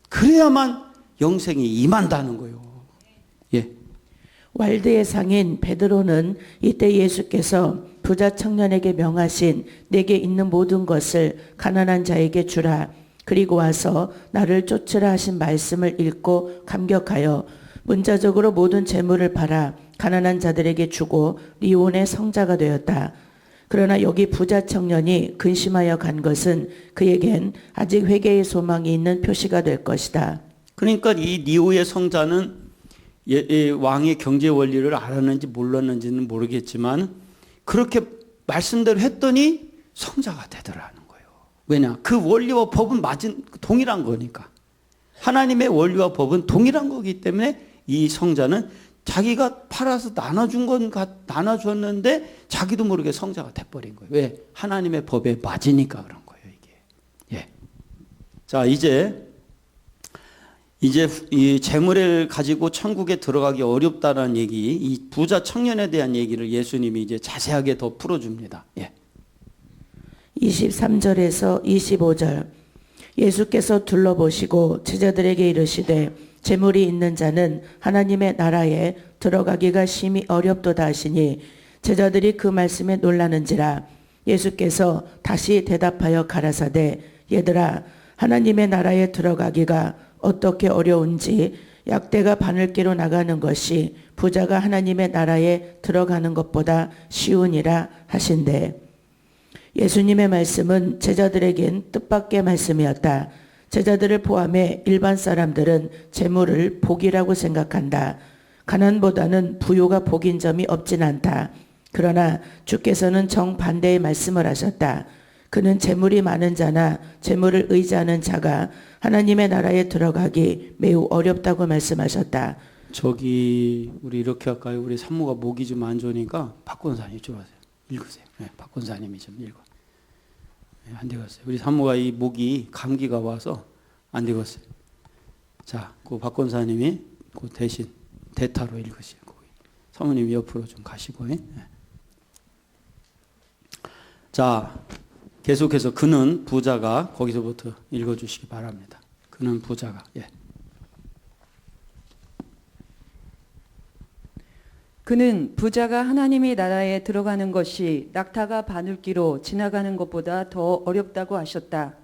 그래야만 영생이 임한다는 거예요. 예. 왈드의 상인 베드로는 이때 예수께서 부자 청년에게 명하신 내게 있는 모든 것을 가난한 자에게 주라, 그리고 와서 나를 쫓으라 하신 말씀을 읽고 감격하여 문자적으로 모든 재물을 팔아 가난한 자들에게 주고 리온의 성자가 되었다. 그러나 여기 부자 청년이 근심하여 간 것은 그에겐 아직 회개의 소망이 있는 표시가 될 것이다. 그러니까 이 니오의 성자는 왕의 경제 원리를 알았는지 몰랐는지는 모르겠지만, 그렇게 말씀대로 했더니 성자가 되더라는 거예요. 왜냐? 그 원리와 법은 동일한 거니까. 하나님의 원리와 법은 동일한 거기 때문에 이 성자는 자기가 팔아서 나눠줬는데 자기도 모르게 성자가 돼버린 거예요. 왜? 하나님의 법에 맞으니까 그런 거예요, 이게. 예. 자, 이제 이 재물을 가지고 천국에 들어가기 어렵다는 얘기, 이 부자 청년에 대한 얘기를 예수님이 이제 자세하게 더 풀어줍니다. 예. 23절에서 25절. 예수께서 둘러보시고 제자들에게 이르시되 재물이 있는 자는 하나님의 나라에 들어가기가 심히 어렵도다 하시니 제자들이 그 말씀에 놀라는지라. 예수께서 다시 대답하여 가라사대 얘들아 하나님의 나라에 들어가기가 어떻게 어려운지 약대가 바늘기로 나가는 것이 부자가 하나님의 나라에 들어가는 것보다 쉬우니라 하신대. 예수님의 말씀은 제자들에겐 뜻밖의 말씀이었다. 제자들을 포함해 일반 사람들은 재물을 복이라고 생각한다. 가난보다는 부요가 복인 점이 없진 않다. 그러나 주께서는 정반대의 말씀을 하셨다. 그는 재물이 많은 자나 재물을 의지하는 자가 하나님의 나라에 들어가기 매우 어렵다고 말씀하셨다. 저기 우리 이렇게 할까요? 우리 산모가 목이 좀 안 좋으니까 박 권사님 좀 하세요. 읽으세요. 네, 박 권사님이 좀 읽어. 네, 안 되겠어요. 우리 산모가 이 목이 감기가 와서 안 되겠어요. 자, 그 박 권사님이 그 대신 대타로 읽으시고 사모님 옆으로 좀 가시고. 네. 자, 계속해서 그는 부자가 거기서부터 읽어주시기 바랍니다. 그는 부자가. 예. 그는 부자가 하나님의 나라에 들어가는 것이 낙타가 바늘기로 지나가는 것보다 더 어렵다고 하셨다.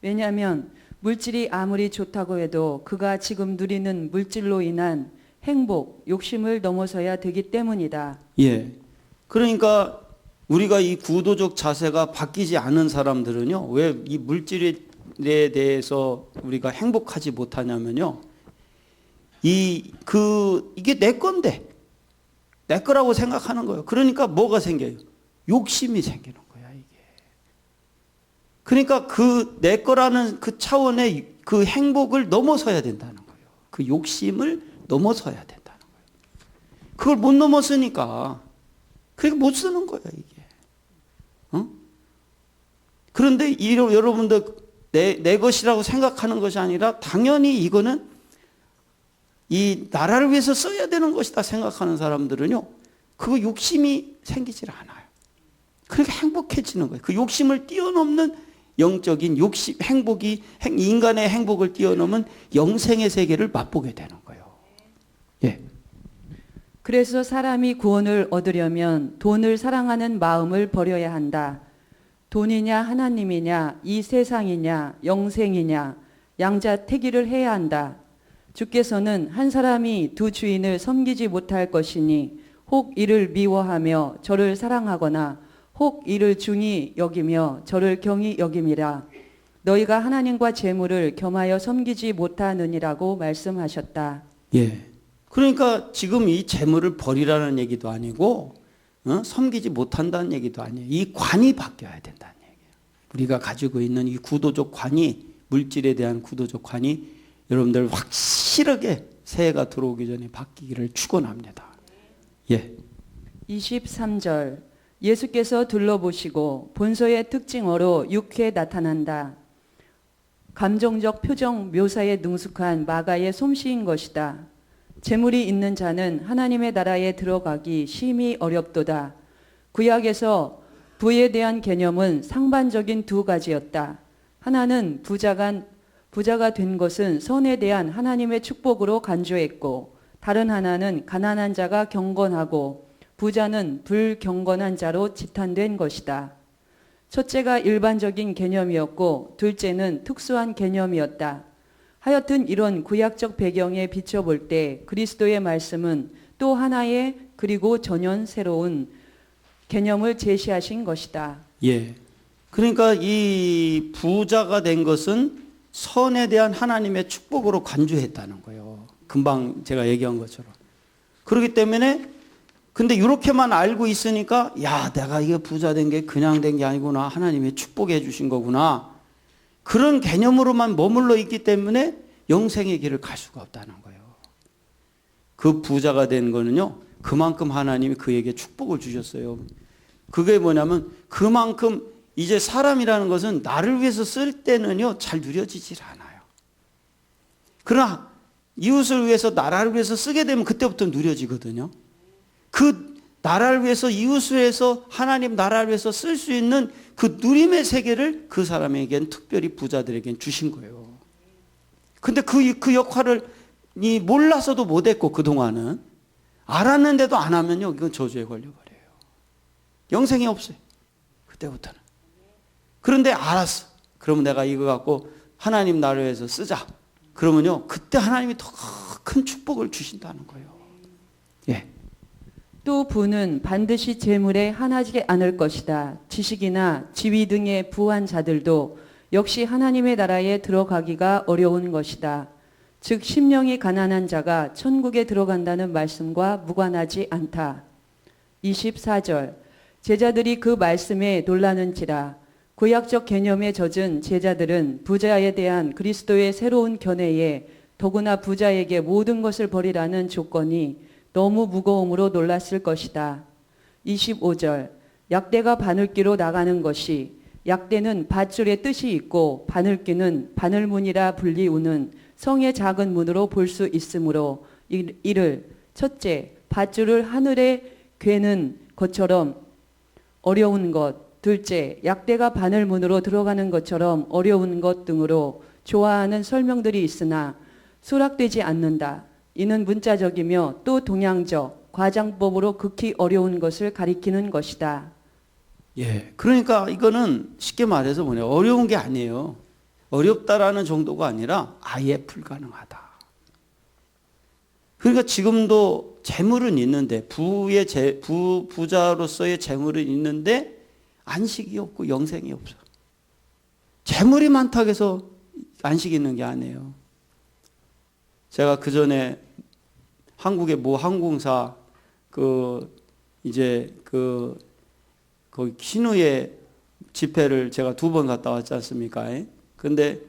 왜냐하면 물질이 아무리 좋다고 해도 그가 지금 누리는 물질로 인한 행복, 욕심을 넘어서야 되기 때문이다. 예. 그러니까 우리가 이 구도적 자세가 바뀌지 않은 사람들은요, 왜 이 물질에 대해서 우리가 행복하지 못하냐면요, 이게 내 건데, 내 거라고 생각하는 거예요. 그러니까 뭐가 생겨요? 욕심이 생기는 거야, 이게. 그러니까 그 내 거라는 그 차원의 그 행복을 넘어서야 된다는 거예요. 그 욕심을 넘어서야 된다는 거예요. 그걸 못 넘었으니까, 그러니까 못 쓰는 거야, 이게. 어? 그런데 여러분들 내 것이라고 생각하는 것이 아니라 당연히 이거는 이 나라를 위해서 써야 되는 것이다 생각하는 사람들은요, 그 욕심이 생기질 않아요. 그러니까 행복해지는 거예요. 그 욕심을 뛰어넘는 영적인 욕심, 인간의 행복을 뛰어넘은 영생의 세계를 맛보게 되는 거예요. 예. 그래서 사람이 구원을 얻으려면 돈을 사랑하는 마음을 버려야 한다. 돈이냐 하나님이냐 이 세상이냐 영생이냐 양자택일을 해야 한다. 주께서는 한 사람이 두 주인을 섬기지 못할 것이니 혹 이를 미워하며 저를 사랑하거나 혹 이를 중히 여기며 저를 경히 여김이라. 너희가 하나님과 재물을 겸하여 섬기지 못하느니라고 말씀하셨다. 예. 그러니까 지금 이 재물을 버리라는 얘기도 아니고 섬기지 못한다는 얘기도 아니에요. 이 관이 바뀌어야 된다는 얘기예요. 우리가 가지고 있는 이 구도적 관이, 물질에 대한 구도적 관이 여러분들 확실하게 새해가 들어오기 전에 바뀌기를 축원합니다. 예. 23절 예수께서 둘러보시고 본소의 특징어로 육회에 나타난다. 감정적 표정 묘사에 능숙한 마가의 솜씨인 것이다. 재물이 있는 자는 하나님의 나라에 들어가기 심히 어렵도다. 구약에서 부에 대한 개념은 상반적인 두 가지였다. 하나는 부자가 된 것은 선에 대한 하나님의 축복으로 간주했고, 다른 하나는 가난한 자가 경건하고 부자는 불경건한 자로 지탄된 것이다. 첫째가 일반적인 개념이었고 둘째는 특수한 개념이었다. 하여튼 이런 구약적 배경에 비춰볼 때 그리스도의 말씀은 또 하나의 그리고 전혀 새로운 개념을 제시하신 것이다. 예. 그러니까 이 부자가 된 것은 선에 대한 하나님의 축복으로 간주했다는 거예요. 금방 제가 얘기한 것처럼. 그렇기 때문에 근데 이렇게만 알고 있으니까 야, 내가 이게 부자 된 게 그냥 된 게 아니구나. 하나님이 축복해 주신 거구나. 그런 개념으로만 머물러 있기 때문에 영생의 길을 갈 수가 없다는 거예요. 그 부자가 된 거는요, 그만큼 하나님이 그에게 축복을 주셨어요. 그게 뭐냐면 그만큼 이제 사람이라는 것은 나를 위해서 쓸 때는요, 잘 누려지질 않아요. 그러나 이웃을 위해서, 나라를 위해서 쓰게 되면 그때부터 누려지거든요. 그 나라를 위해서, 이웃을 위해서, 하나님 나라를 위해서 쓸 수 있는 그 누림의 세계를 그 사람에겐, 특별히 부자들에겐 주신 거예요. 근데 그 역할을 몰라서도 못했고, 그동안은 알았는데도 안 하면요, 이건 저주에 걸려버려요. 영생이 없어요, 그때부터는. 그런데 알았어. 그러면 내가 이거 갖고 하나님 나라를 위해서 쓰자. 그러면요, 그때 하나님이 더 큰 축복을 주신다는 거예요. 예. 또 부는 반드시 재물에 한하지 않을 것이다. 지식이나 지위 등의 부한 자들도 역시 하나님의 나라에 들어가기가 어려운 것이다. 즉 심령이 가난한 자가 천국에 들어간다는 말씀과 무관하지 않다. 24절 제자들이 그 말씀에 놀라는지라. 구약적 개념에 젖은 제자들은 부자에 대한 그리스도의 새로운 견해에 더구나 부자에게 모든 것을 버리라는 조건이 너무 무거움으로 놀랐을 것이다. 25절 약대가 바늘귀로 나가는 것이, 약대는 밧줄의 뜻이 있고 바늘귀는 바늘문이라 불리우는 성의 작은 문으로 볼 수 있으므로 이를 첫째 밧줄을 하늘에 괴는 것처럼 어려운 것, 둘째 약대가 바늘문으로 들어가는 것처럼 어려운 것 등으로 좋아하는 설명들이 있으나 수락되지 않는다. 이는 문자적이며 또 동양적, 과장법으로 극히 어려운 것을 가리키는 것이다. 예. 그러니까 이거는 쉽게 말해서 뭐냐, 어려운 게 아니에요. 어렵다라는 정도가 아니라 아예 불가능하다. 그러니까 지금도 재물은 있는데, 부자로서의 재물은 있는데 안식이 없고 영생이 없어. 재물이 많다고 해서 안식이 있는 게 아니에요. 제가 그 전에 한국의 모 항공사 거기 신우에 집회를 제가 2번 갔다 왔지 않습니까? 근데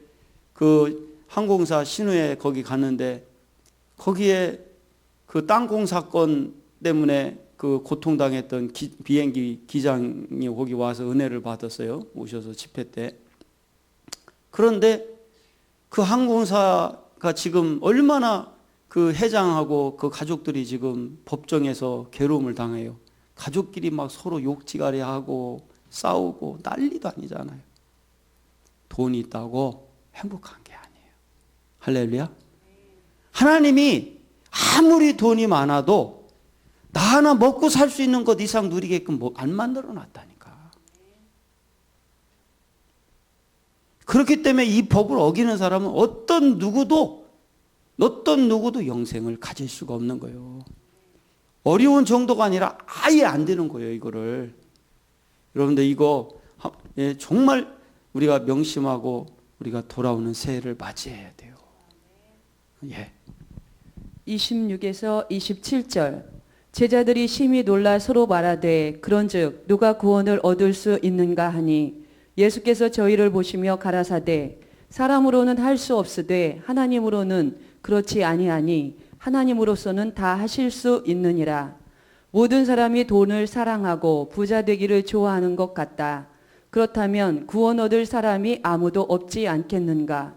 그 항공사 신우에 거기 갔는데, 거기에 그 땅콩 사건 때문에 그 고통당했던 비행기 기장이 거기 와서 은혜를 받았어요. 오셔서 집회 때. 그런데 그 항공사가 지금 얼마나 그 회장하고 그 가족들이 지금 법정에서 괴로움을 당해요. 가족끼리 막 서로 욕지가리 하고 싸우고 난리도 아니잖아요. 돈이 있다고 행복한 게 아니에요. 할렐루야. 하나님이 아무리 돈이 많아도 나 하나 먹고 살 수 있는 것 이상 누리게끔 안 만들어 놨다니까. 그렇기 때문에 이 법을 어기는 사람은 어떤 누구도 영생을 가질 수가 없는 거예요. 어려운 정도가 아니라 아예 안 되는 거예요, 이거를. 여러분들 이거 정말 우리가 명심하고 우리가 돌아오는 새해를 맞이해야 돼요. 예. 26에서 27절 제자들이 심히 놀라 서로 말하되 그런즉 누가 구원을 얻을 수 있는가 하니 예수께서 저희를 보시며 가라사대 사람으로는 할 수 없으되 하나님으로는 그렇지 아니하니 하나님으로서는 다 하실 수 있느니라. 모든 사람이 돈을 사랑하고 부자 되기를 좋아하는 것 같다. 그렇다면 구원 얻을 사람이 아무도 없지 않겠는가?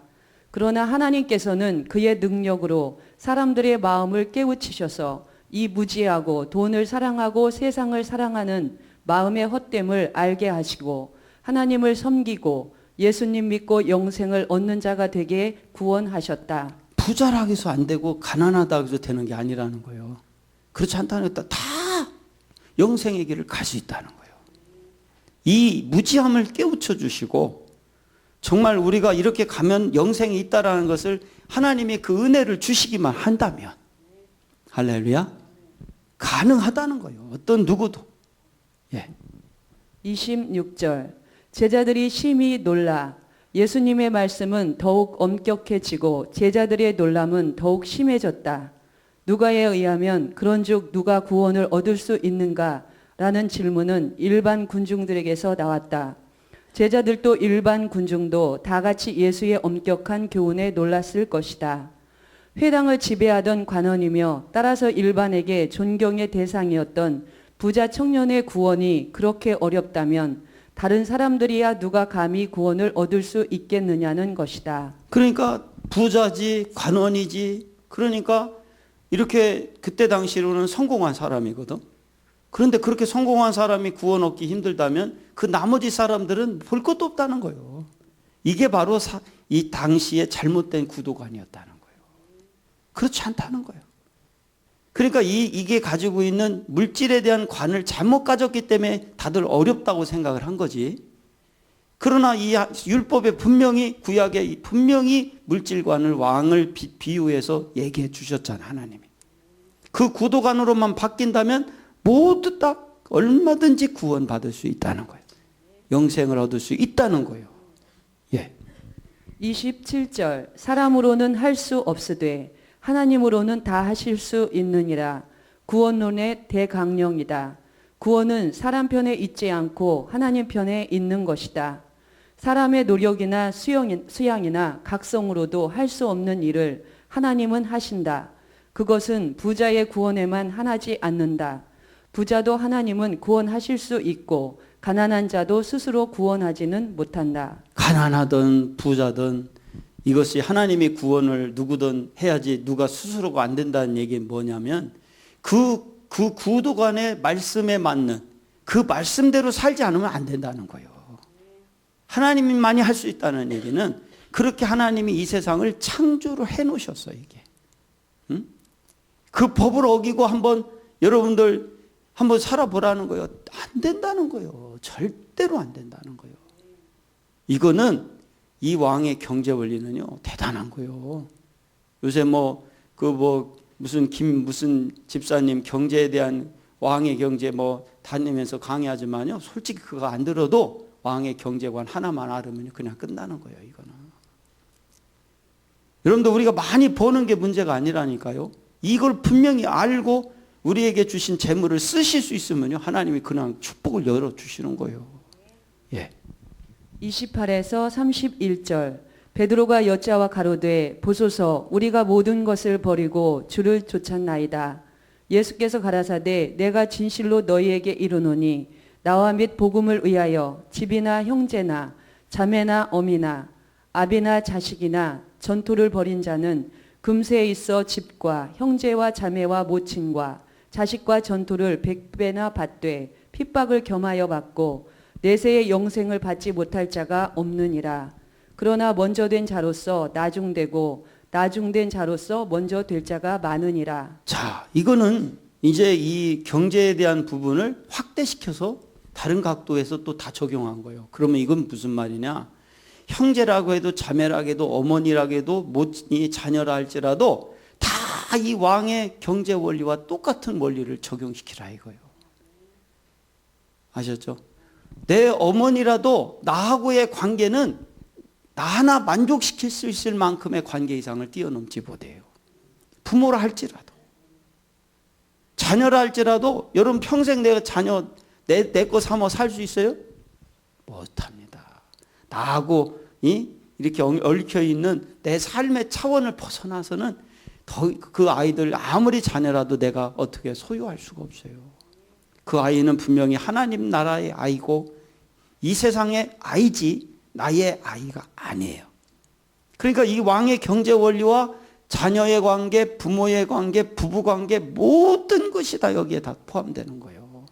그러나 하나님께서는 그의 능력으로 사람들의 마음을 깨우치셔서 이 무지하고 돈을 사랑하고 세상을 사랑하는 마음의 헛됨을 알게 하시고 하나님을 섬기고 예수님 믿고 영생을 얻는 자가 되게 구원하셨다. 부자라고 해서 안 되고 가난하다고 해서 되는 게 아니라는 거예요. 그렇지 않다는 것도 다 영생의 길을 갈 수 있다는 거예요. 이 무지함을 깨우쳐 주시고 정말 우리가 이렇게 가면 영생이 있다라는 것을 하나님이 그 은혜를 주시기만 한다면 할렐루야 가능하다는 거예요. 어떤 누구도. 예. 26절 제자들이 심히 놀라 예수님의 말씀은 더욱 엄격해지고 제자들의 놀람은 더욱 심해졌다. 누가에 의하면 그런즉 누가 구원을 얻을 수 있는가? 라는 질문은 일반 군중들에게서 나왔다. 제자들도 일반 군중도 다 같이 예수의 엄격한 교훈에 놀랐을 것이다. 회당을 지배하던 관원이며 따라서 일반에게 존경의 대상이었던 부자 청년의 구원이 그렇게 어렵다면 다른 사람들이야 누가 감히 구원을 얻을 수 있겠느냐는 것이다. 그러니까 부자지 관원이지, 그러니까 이렇게 그때 당시로는 성공한 사람이거든. 그런데 그렇게 성공한 사람이 구원 얻기 힘들다면 그 나머지 사람들은 볼 것도 없다는 거예요. 이게 바로 이 당시의 잘못된 구도관이었다는 거예요. 그렇지 않다는 거예요. 그러니까 이게 가지고 있는 물질에 대한 관을 잘못 가졌기 때문에 다들 어렵다고 생각을 한 거지. 그러나 이 율법에 분명히, 구약에 분명히 물질관을, 왕을 비유해서 얘기해 주셨잖아, 하나님이. 그 구도관으로만 바뀐다면 모두 다 얼마든지 구원받을 수 있다는 거예요. 영생을 얻을 수 있다는 거예요. 예. 27절 사람으로는 할 수 없으되 하나님으로는 다 하실 수 있느니라. 구원론의 대강령이다. 구원은 사람 편에 있지 않고 하나님 편에 있는 것이다. 사람의 노력이나 수양이나 각성으로도 할 수 없는 일을 하나님은 하신다. 그것은 부자의 구원에만 하나지 않는다. 부자도 하나님은 구원하실 수 있고 가난한 자도 스스로 구원하지는 못한다. 가난하든 부자든 이것이 하나님이 구원을 누구든 해야지 누가 스스로가 안 된다는 얘기는 뭐냐면 그 구도관의 말씀에 맞는 그 말씀대로 살지 않으면 안 된다는 거예요. 하나님만이 할 수 있다는 얘기는 그렇게 하나님이 이 세상을 창조를 해 놓으셨어요. 이게. 응? 그 법을 어기고 한번 여러분들 한번 살아보라는 거예요. 안 된다는 거예요. 절대로 안 된다는 거예요. 이거는 이 왕의 경제 원리는요 대단한 거예요. 요새 무슨 집사님 경제에 대한 왕의 경제 다니면서 강의하지만요, 솔직히 그거 안 들어도 왕의 경제관 하나만 알으면 그냥 끝나는 거예요. 이거는 여러분들 우리가 많이 버는 게 문제가 아니라니까요. 이걸 분명히 알고 우리에게 주신 재물을 쓰실 수 있으면요 하나님이 그냥 축복을 열어 주시는 거예요. 예. 28에서 31절 베드로가 여자와 가로되 보소서 우리가 모든 것을 버리고 주를 쫓았나이다. 예수께서 가라사대 내가 진실로 너희에게 이르노니 나와 및 복음을 위하여 집이나 형제나 자매나 어미나 아비나 자식이나 전토를 벌인 자는 금세에 있어 집과 형제와 자매와 모친과 자식과 전토를 100배나 받되 핍박을 겸하여 받고 내세의 영생을 받지 못할 자가 없느니라. 그러나 먼저 된 자로서 나중되고 나중된 자로서 먼저 될 자가 많으니라. 자, 이거는 이제 이 경제에 대한 부분을 확대시켜서 다른 각도에서 또 다 적용한 거예요. 그러면 이건 무슨 말이냐? 형제라고 해도 자매라고 해도 어머니라고 해도 모친이 자녀라 할지라도 다 이 왕의 경제 원리와 똑같은 원리를 적용시키라 이거예요. 아셨죠? 내 어머니라도 나하고의 관계는 나 하나 만족시킬 수 있을 만큼의 관계 이상을 뛰어넘지 못해요. 부모라 할지라도. 자녀라 할지라도 여러분 평생 내가 자녀 내 거 삼아 살 수 있어요? 못합니다. 나하고 이렇게 얽혀 있는 내 삶의 차원을 벗어나서는 그 아이들 아무리 자녀라도 내가 어떻게 소유할 수가 없어요. 그 아이는 분명히 하나님 나라의 아이고 이 세상의 아이지 나의 아이가 아니에요. 그러니까 이 왕의 경제 원리와 자녀의 관계, 부모의 관계, 부부 관계 모든 것이 다 여기에 다 포함되는 거예요.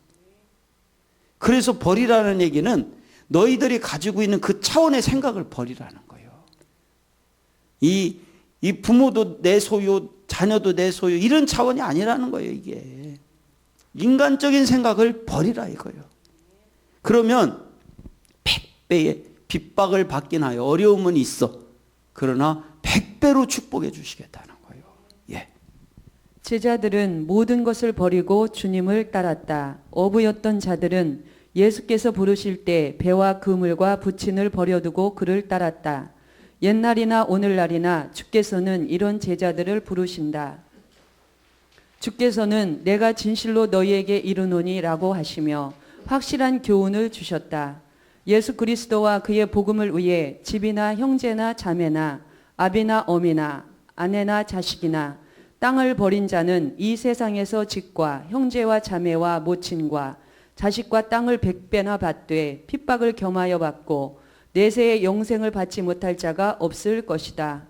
그래서 버리라는 얘기는 너희들이 가지고 있는 그 차원의 생각을 버리라는 거예요. 이 부모도 내 소유, 자녀도 내 소유 이런 차원이 아니라는 거예요. 이게 인간적인 생각을 버리라 이거예요. 그러면 100배의 핍박을 받긴 하여 어려움은 있어. 그러나 100배로 축복해 주시겠다는 거예요. 예. 제자들은 모든 것을 버리고 주님을 따랐다. 어부였던 자들은 예수께서 부르실 때 배와 그물과 부친을 버려두고 그를 따랐다. 옛날이나 오늘날이나 주께서는 이런 제자들을 부르신다. 주께서는 내가 진실로 너희에게 이르노니라고 하시며 확실한 교훈을 주셨다. 예수 그리스도와 그의 복음을 위해 집이나 형제나 자매나 아비나 어미나 아내나 자식이나 땅을 버린 자는 이 세상에서 집과 형제와 자매와 모친과 자식과 땅을 100배나 받되 핍박을 겸하여 받고 내세의 영생을 받지 못할 자가 없을 것이다.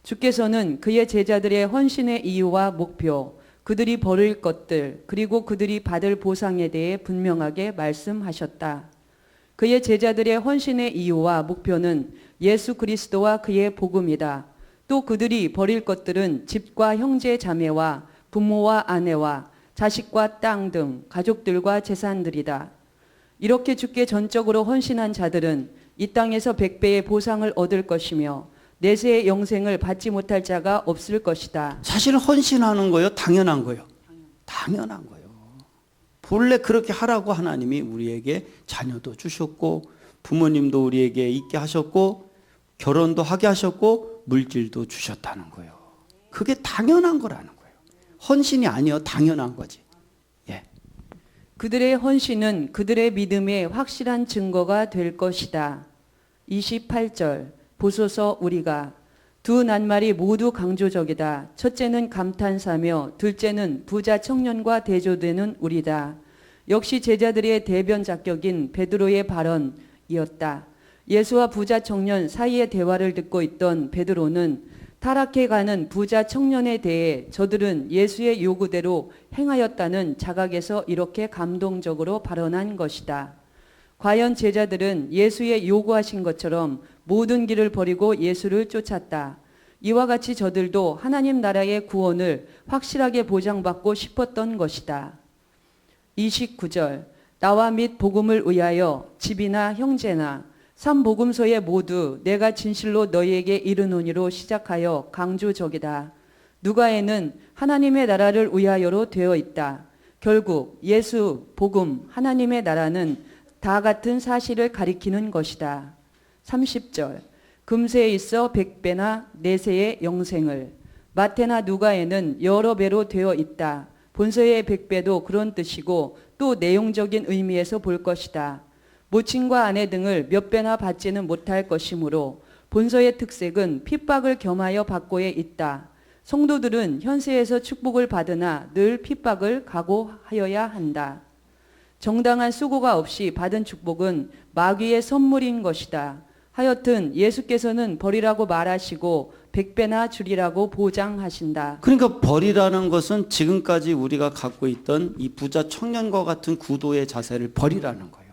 주께서는 그의 제자들의 헌신의 이유와 목표, 그들이 벌일 것들, 그리고 그들이 받을 보상에 대해 분명하게 말씀하셨다. 그의 제자들의 헌신의 이유와 목표는 예수 그리스도와 그의 복음이다. 또 그들이 벌일 것들은 집과 형제 자매와 부모와 아내와 자식과 땅 등 가족들과 재산들이다. 이렇게 주께 전적으로 헌신한 자들은 이 땅에서 100배의 보상을 얻을 것이며 내세의 영생을 받지 못할 자가 없을 것이다. 사실 헌신하는 거요, 당연한 거요. 당연한 거요. 본래 그렇게 하라고 하나님이 우리에게 자녀도 주셨고 부모님도 우리에게 있게 하셨고 결혼도 하게 하셨고 물질도 주셨다는 거예요. 그게 당연한 거라는 거예요. 헌신이 아니요, 당연한 거지. 예. 그들의 헌신은 그들의 믿음의 확실한 증거가 될 것이다. 28절 보소서 우리가 두 낱말이 모두 강조적이다. 첫째는 감탄사며 둘째는 부자 청년과 대조되는 우리다. 역시 제자들의 대변 자격인 베드로의 발언이었다. 예수와 부자 청년 사이의 대화를 듣고 있던 베드로는 타락해 가는 부자 청년에 대해 저들은 예수의 요구대로 행하였다는 자각에서 이렇게 감동적으로 발언한 것이다. 과연 제자들은 예수의 요구하신 것처럼 모든 길을 버리고 예수를 쫓았다. 이와 같이 저들도 하나님 나라의 구원을 확실하게 보장받고 싶었던 것이다. 29절 나와 및 복음을 위하여 집이나 형제나 삼복음서에 모두 내가 진실로 너희에게 이르노니로 시작하여 강조적이다. 누가에는 하나님의 나라를 위하여로 되어 있다. 결국 예수, 복음, 하나님의 나라는 다 같은 사실을 가리키는 것이다. 30절 금세에 있어 100배나 내세의 영생을. 마태나 누가에는 여러 배로 되어 있다. 본서의 100배도 그런 뜻이고 또 내용적인 의미에서 볼 것이다. 모친과 아내 등을 몇 배나 받지는 못할 것이므로 본서의 특색은 핍박을 겸하여 받고에 있다. 성도들은 현세에서 축복을 받으나 늘 핍박을 각오하여야 한다. 정당한 수고가 없이 받은 축복은 마귀의 선물인 것이다. 하여튼 예수께서는 버리라고 말하시고 100배나 주리라고 보장하신다. 그러니까 벌이라는 것은 지금까지 우리가 갖고 있던 이 부자 청년과 같은 구도의 자세를 버리라는 거예요.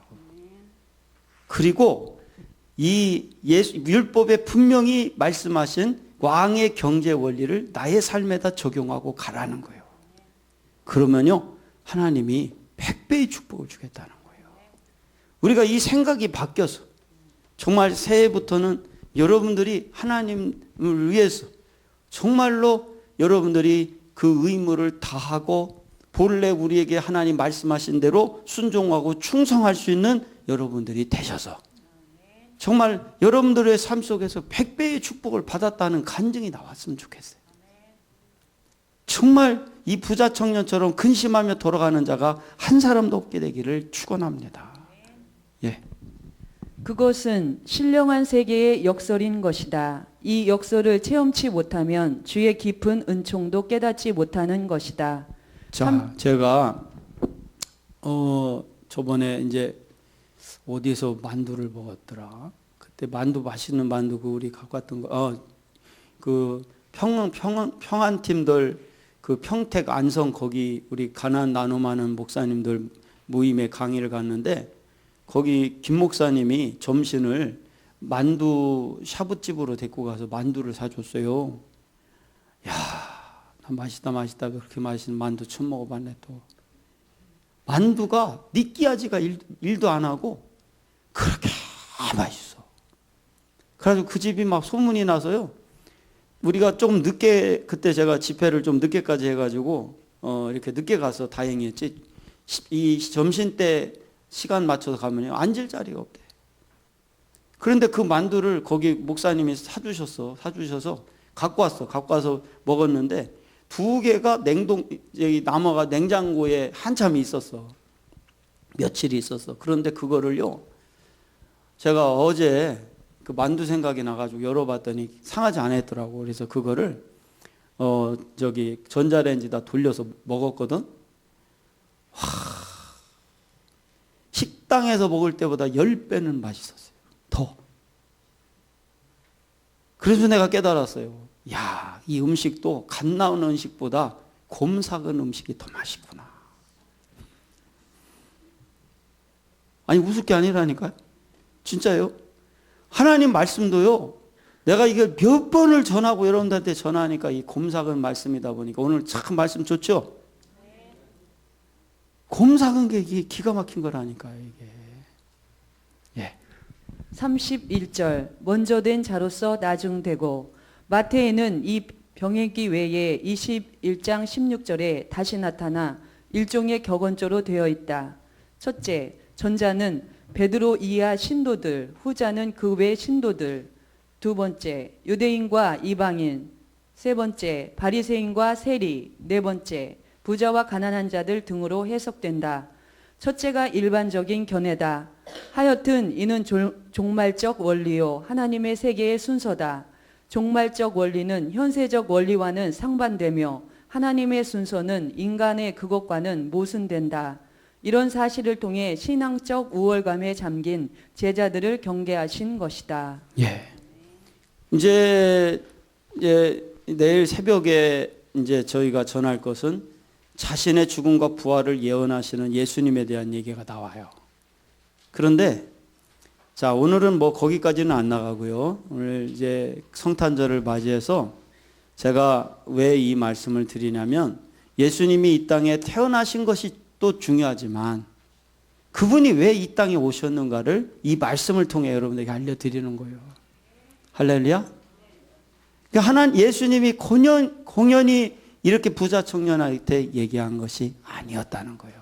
그리고 이 율법에 분명히 말씀하신 왕의 경제 원리를 나의 삶에다 적용하고 가라는 거예요. 그러면요, 하나님이 100배의 축복을 주겠다는 거예요. 우리가 이 생각이 바뀌어서 정말 새해부터는 여러분들이 하나님을 위해서 정말로 여러분들이 그 의무를 다하고 본래 우리에게 하나님 말씀하신 대로 순종하고 충성할 수 있는 여러분들이 되셔서 정말 여러분들의 삶 속에서 100배의 축복을 받았다는 간증이 나왔으면 좋겠어요. 정말 이 부자 청년처럼 근심하며 돌아가는 자가 한 사람도 없게 되기를 축원합니다. 예. 그것은 신령한 세계의 역설인 것이다. 이 역설을 체험치 못하면 주의 깊은 은총도 깨닫지 못하는 것이다. 자, 제가 저번에 이제 어디서 만두를 먹었더라. 그때 만두 맛있는 만두 그 우리 갖고 왔던 거. 그 평안 팀들 그 평택 안성 거기 우리 가난 나눔하는 목사님들 모임에 강의를 갔는데 거기 김 목사님이 점심을 만두 샤브집으로 데리고 가서 만두를 사줬어요. 야, 나 맛있다 그렇게 맛있는 만두 처음 먹어봤네 또. 만두가 느끼하지가 일도 안 하고 그렇게 맛있어. 그래가지고 그 집이 막 소문이 나서요. 우리가 좀 늦게 그때 제가 집회를 좀 늦게까지 해가지고 이렇게 늦게 가서 다행이었지. 이 점심 때 시간 맞춰서 가면요 앉을 자리가 없대. 그런데 그 만두를 거기 목사님이 사주셔서 갖고 와서 먹었는데 2개가 여기 남아가 냉장고에 한참 있었어. 며칠이 있었어. 그런데 그거를요, 제가 어제 그 만두 생각이 나가지고 열어봤더니 상하지 않았더라고. 그래서 그거를 전자레인지다 돌려서 먹었거든. 식당에서 먹을 때보다 10배는 맛있었어요. 더. 그래서 내가 깨달았어요. 야, 이 음식도 갓 나온 음식보다 곰 삭은 음식이 더 맛있구나. 아니, 웃을 게 아니라니까요. 진짜요. 하나님 말씀도요, 내가 이걸 몇 번을 전하고 여러분들한테 전하니까 이 곰 삭은 말씀이다 보니까 오늘 참 말씀 좋죠? 곰 삭은 게 이게 기가 막힌 거라니까요, 이게. 예. 31절 먼저 된 자로서 나중되고. 마태에는 이 병행기 외에 21장 16절에 다시 나타나 일종의 격언조로 되어 있다. 첫째, 전자는 베드로 이하 신도들, 후자는 그 외 신도들. 두 번째, 유대인과 이방인. 세 번째, 바리새인과 세리. 네 번째, 부자와 가난한 자들 등으로 해석된다. 첫째가 일반적인 견해다. 하여튼 이는 종말적 원리요 하나님의 세계의 순서다. 종말적 원리는 현세적 원리와는 상반되며 하나님의 순서는 인간의 그것과는 모순된다. 이런 사실을 통해 신앙적 우월감에 잠긴 제자들을 경계하신 것이다. 예. 이제 내일 새벽에 이제 저희가 전할 것은 자신의 죽음과 부활을 예언하시는 예수님에 대한 얘기가 나와요. 그런데 자, 오늘은 뭐 거기까지는 안 나가고요. 오늘 이제 성탄절을 맞이해서 제가 왜 이 말씀을 드리냐면, 예수님이 이 땅에 태어나신 것이 또 중요하지만 그분이 왜 이 땅에 오셨는가를 이 말씀을 통해 여러분에게 알려드리는 거예요. 할렐루야. 그러니까 예수님이 공연히 이렇게 부자 청년한테 얘기한 것이 아니었다는 거예요.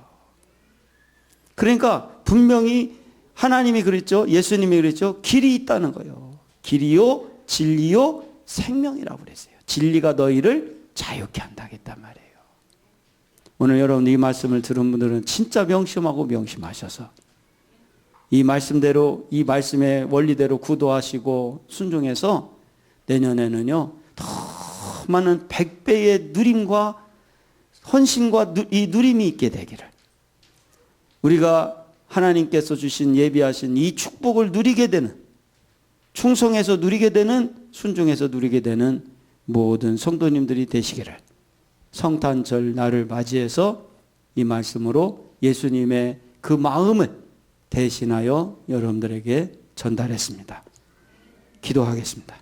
그러니까 분명히 하나님이 그랬죠. 예수님이 그랬죠. 길이 있다는 거예요. 길이요, 진리요, 생명이라고 그랬어요. 진리가 너희를 자유케 한다겠단 말이에요. 오늘 여러분 이 말씀을 들은 분들은 진짜 명심하고 명심하셔서 이 말씀대로, 이 말씀의 원리대로 구도하시고 순종해서 내년에는요, 더 많은 100배의 누림과 헌신과 이 누림이 있게 되기를, 우리가 하나님께서 주신 예비하신 이 축복을 누리게 되는, 충성해서 누리게 되는, 순종해서 누리게 되는 모든 성도님들이 되시기를 성탄절 날을 맞이해서 이 말씀으로 예수님의 그 마음을 대신하여 여러분들에게 전달했습니다. 기도하겠습니다.